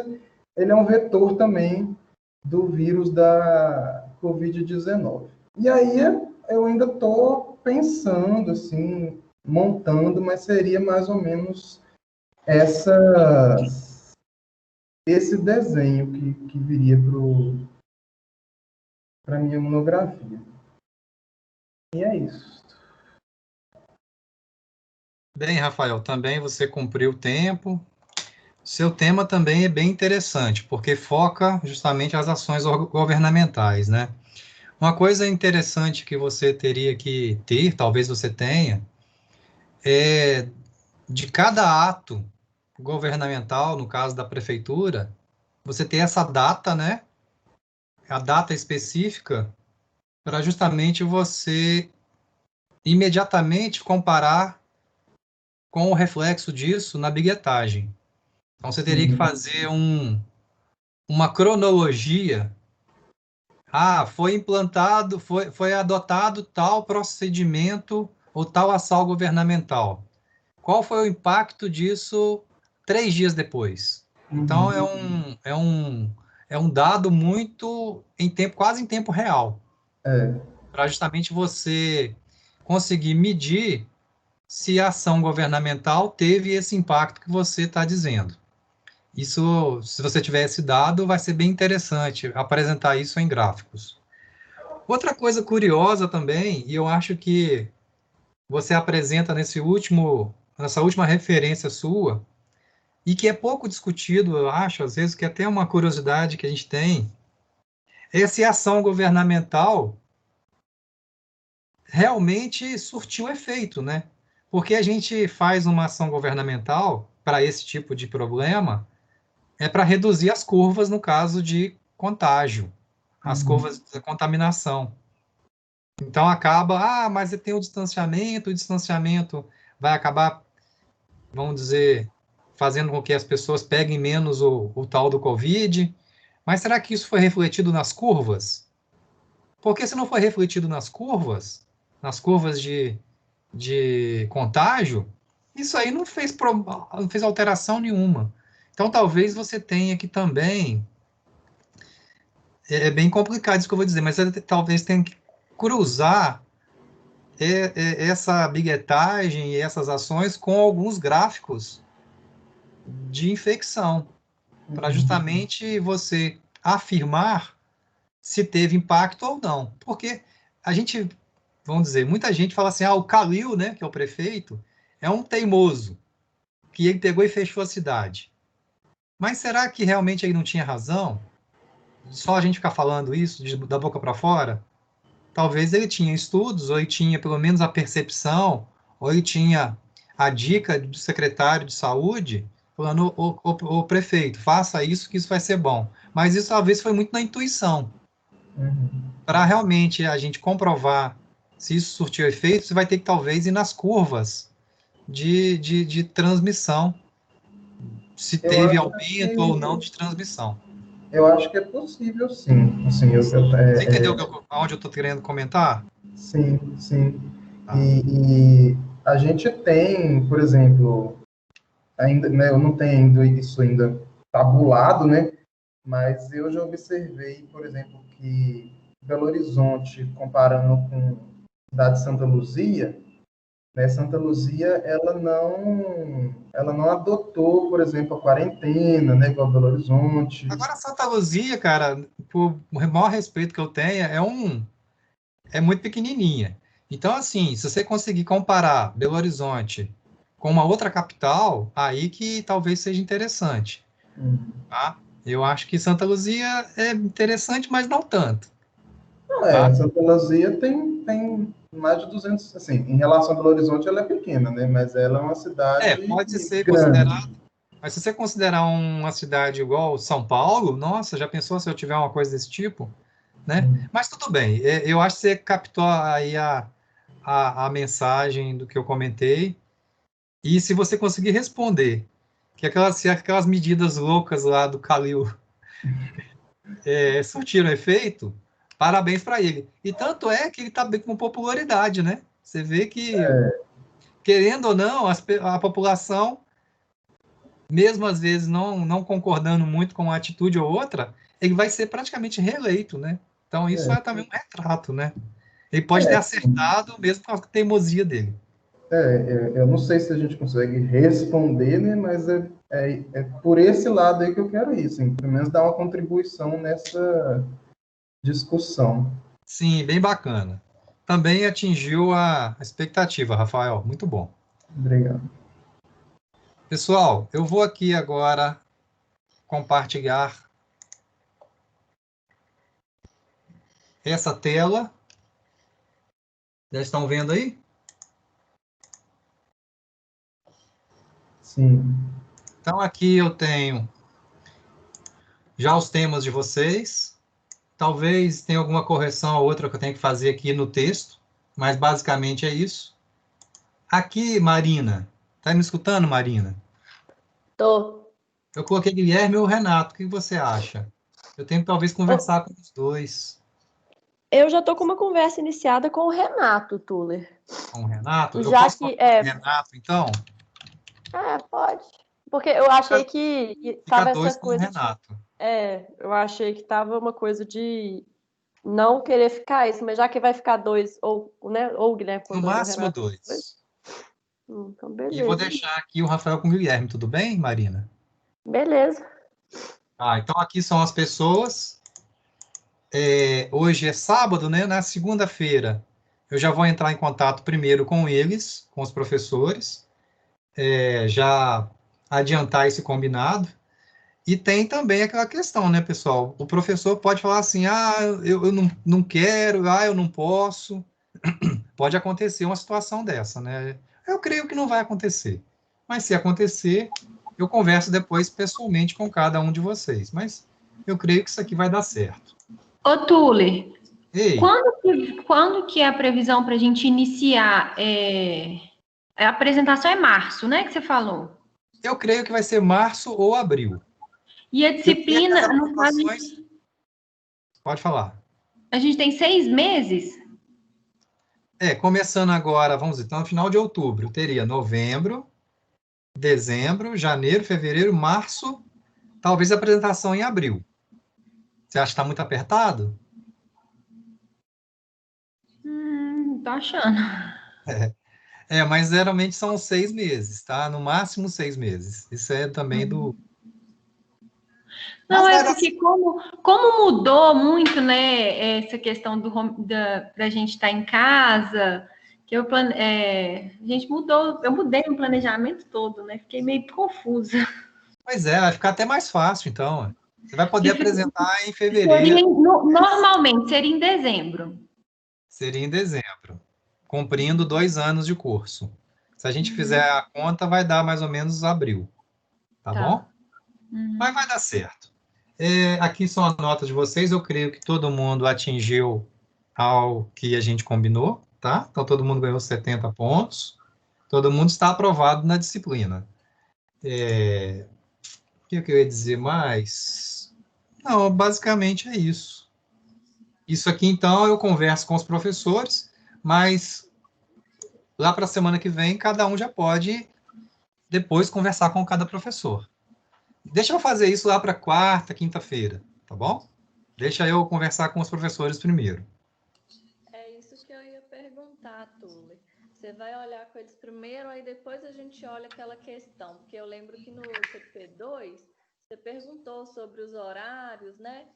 ele é um vetor também do vírus da Covid-19. E aí, eu ainda estou pensando, assim, montando, mas seria mais ou menos esse desenho que viria para a minha monografia. E é isso. Bem, Rafael, também você cumpriu o tempo. Seu tema também é bem interessante, porque foca justamente as ações governamentais, né? Uma coisa interessante que você teria que ter, talvez você tenha, é de cada ato governamental, no caso da prefeitura, você ter essa data, né? A data específica, para justamente você imediatamente comparar com o reflexo disso na bilhetagem. Então, você teria que fazer uma cronologia. Foi implantado, foi adotado tal procedimento ou tal ação governamental. Qual foi o impacto disso 3 dias depois? Então, é um dado muito quase em tempo real. Para justamente você conseguir medir se a ação governamental teve esse impacto que você está dizendo. Isso, se você tiver esse dado, vai ser bem interessante apresentar isso em gráficos. Outra coisa curiosa também, e eu acho que você apresenta nessa última referência sua, e que é pouco discutido, eu acho, às vezes, que é até uma curiosidade que a gente tem, é se a ação governamental realmente surtiu efeito, né? Porque a gente faz uma ação governamental para esse tipo de problema, é para reduzir as curvas no caso de contágio, as curvas de contaminação. Então acaba, mas tem o distanciamento vai acabar, vamos dizer, fazendo com que as pessoas peguem menos o tal do Covid. Mas será que isso foi refletido nas curvas? Porque se não foi refletido nas curvas de contágio, isso aí não fez alteração nenhuma. Então, talvez você tenha que também... É bem complicado isso que eu vou dizer, mas talvez tenha que cruzar essa bilhetagem e essas ações com alguns gráficos de infecção, para justamente você afirmar se teve impacto ou não. Porque a gente, vamos dizer, muita gente fala assim, o Calil, né, que é o prefeito, é um teimoso, que ele pegou e fechou a cidade. Mas será que realmente ele não tinha razão? Só a gente ficar falando isso da boca para fora? Talvez ele tinha estudos, ou ele tinha pelo menos a percepção, ou ele tinha a dica do secretário de saúde, falando, o prefeito, faça isso que isso vai ser bom. Mas isso talvez foi muito na intuição. Para realmente a gente comprovar se isso surtiu efeito, você vai ter que talvez ir nas curvas de transmissão, se teve aumento ou não de transmissão. Eu acho que é possível, sim. Assim, você entendeu onde eu estou querendo comentar? Sim. E a gente tem, por exemplo, ainda, né, eu não tenho isso ainda tabulado, né? Mas eu já observei, por exemplo, que Belo Horizonte, comparando com a cidade de Santa Luzia, né, Santa Luzia, ela não adotou, por exemplo, a quarentena, né, igual Belo Horizonte. Agora, Santa Luzia, cara, por maior respeito que eu tenha, é muito pequenininha. Então, assim, se você conseguir comparar Belo Horizonte com uma outra capital, aí que talvez seja interessante. Tá? Eu acho que Santa Luzia é interessante, mas não tanto. Santa Luzia tem mais de 200, assim, em relação a Belo Horizonte, ela é pequena, né? Mas ela é uma cidade Pode ser grande. considerado. Mas se você considerar uma cidade igual São Paulo, nossa, já pensou se eu tiver uma coisa desse tipo? Né? Mas tudo bem, eu acho que você captou aí a mensagem do que eu comentei, e se você conseguir responder que aquelas medidas loucas lá do Calil surtiram efeito, parabéns para ele. E tanto é que ele está bem com popularidade, né? Você vê que, querendo ou não, a população, mesmo às vezes não concordando muito com uma atitude ou outra, ele vai ser praticamente reeleito, né? Então isso é também um retrato, né? Ele pode ter acertado mesmo com a teimosia dele. Eu não sei se a gente consegue responder, né? Mas é por esse lado aí que eu quero ir, assim, pelo menos dar uma contribuição nessa discussão. Sim, bem bacana. Também atingiu a expectativa, Rafael. Muito bom. Obrigado. Pessoal, eu vou aqui agora compartilhar essa tela. Já estão vendo aí? Sim. Então, aqui eu tenho já os temas de vocês. Talvez tenha alguma correção ou outra que eu tenho que fazer aqui no texto, mas basicamente é isso. Aqui, Marina. Tá me escutando, Marina? Tô. Eu coloquei Guilherme ou Renato. O que você acha? Eu tenho que talvez conversar com os dois. Eu já tô com uma conversa iniciada com o Renato, Tuller. Com o Renato? Eu Já posso que falar com o Renato, então? pode. Porque eu achei que Fica tava dois essa com o coisa Renato. eu achei que tava uma coisa de não querer ficar isso, mas já que vai ficar dois, ou o Guilherme com No dois, ou o máximo Renato com dois. dois. Então, E vou beleza. deixar aqui o Rafael com o Guilherme, tudo bem, Marina? Beleza. Então aqui são as pessoas. Hoje é sábado, né? Na segunda-feira eu já vou entrar em contato primeiro com eles, com os professores, já adiantar esse combinado. E tem também aquela questão, né, pessoal? O professor pode falar assim, eu não quero, eu não posso. Pode acontecer uma situação dessa, né? Eu creio que não vai acontecer. Mas se acontecer, eu converso depois pessoalmente com cada um de vocês. Mas eu creio que isso aqui vai dar certo. Ô, Tuller, Ei, quando que é a previsão para a gente iniciar? A apresentação é março, né, que você falou? eu creio que vai ser março ou abril. E a disciplina, As no caso, apresentações... Pode falar. a gente tem 6 meses? Começando agora, vamos dizer, então no final de outubro, teria novembro, dezembro, janeiro, fevereiro, março, talvez a apresentação em abril. Você acha que está muito apertado? Tô achando. Mas geralmente são 6 meses, tá? No máximo 6 meses. Isso é também do... Não, Mas vai dar porque como mudou muito, né, essa questão da gente estar em casa, que a gente mudou, eu mudei o planejamento todo, né? Fiquei meio confusa. Pois vai ficar até mais fácil, então. Você vai poder apresentar em fevereiro. Normalmente seria em dezembro. Seria em dezembro, cumprindo 2 anos de curso. Se a gente fizer a conta, vai dar mais ou menos abril. Tá bom? Mas vai dar certo. Aqui são as notas de vocês. Eu creio que todo mundo atingiu ao que a gente combinou, tá? Então, todo mundo ganhou 70 pontos. Todo mundo está aprovado na disciplina. O que eu ia dizer mais? Não, basicamente é isso. Isso aqui, então, eu converso com os professores, mas lá para a semana que vem, cada um já pode depois conversar com cada professor. Deixa eu fazer isso lá para quarta, quinta-feira, tá bom? Deixa eu conversar com os professores primeiro. É isso que eu ia perguntar, Tuller. Você vai olhar com eles primeiro, aí depois a gente olha aquela questão, porque eu lembro que no CP2 você perguntou sobre os horários, né?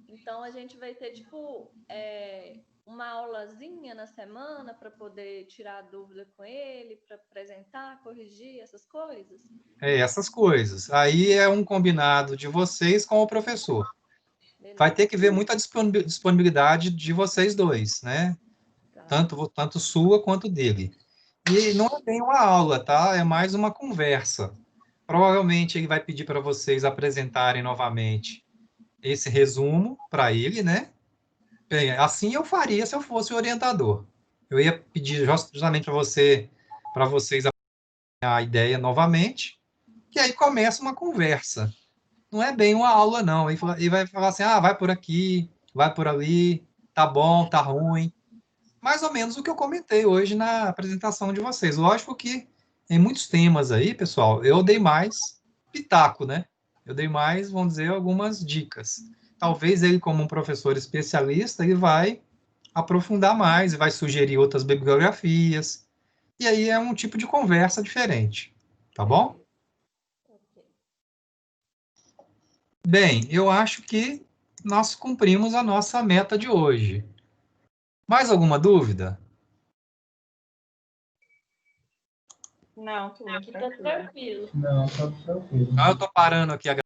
Então a gente vai ter tipo uma aulazinha na semana para poder tirar dúvida com ele, para apresentar, corrigir essas coisas? Essas coisas. Aí é um combinado de vocês com o professor. Beleza. Vai ter que ver muita disponibilidade de vocês dois, né? Tá. tanto sua quanto dele. E não é bem uma aula, tá? É mais uma conversa. Provavelmente ele vai pedir para vocês apresentarem novamente esse resumo para ele, né? Bem, assim eu faria se eu fosse o orientador. Eu ia pedir justamente para vocês a ideia novamente, e aí começa uma conversa. Não é bem uma aula, não. Ele vai falar assim, vai por aqui, vai por ali, tá bom, tá ruim. Mais ou menos o que eu comentei hoje na apresentação de vocês. Lógico que em muitos temas aí, pessoal, eu dei mais pitaco, né? Eu dei mais, vamos dizer, algumas dicas. Talvez ele, como um professor especialista, ele vai aprofundar mais, vai sugerir outras bibliografias. E aí é um tipo de conversa diferente. Tá bom? Bem, eu acho que nós cumprimos a nossa meta de hoje. Mais alguma dúvida? Não, tudo Aqui tá tranquilo. Não, tá tranquilo. Eu estou parando aqui a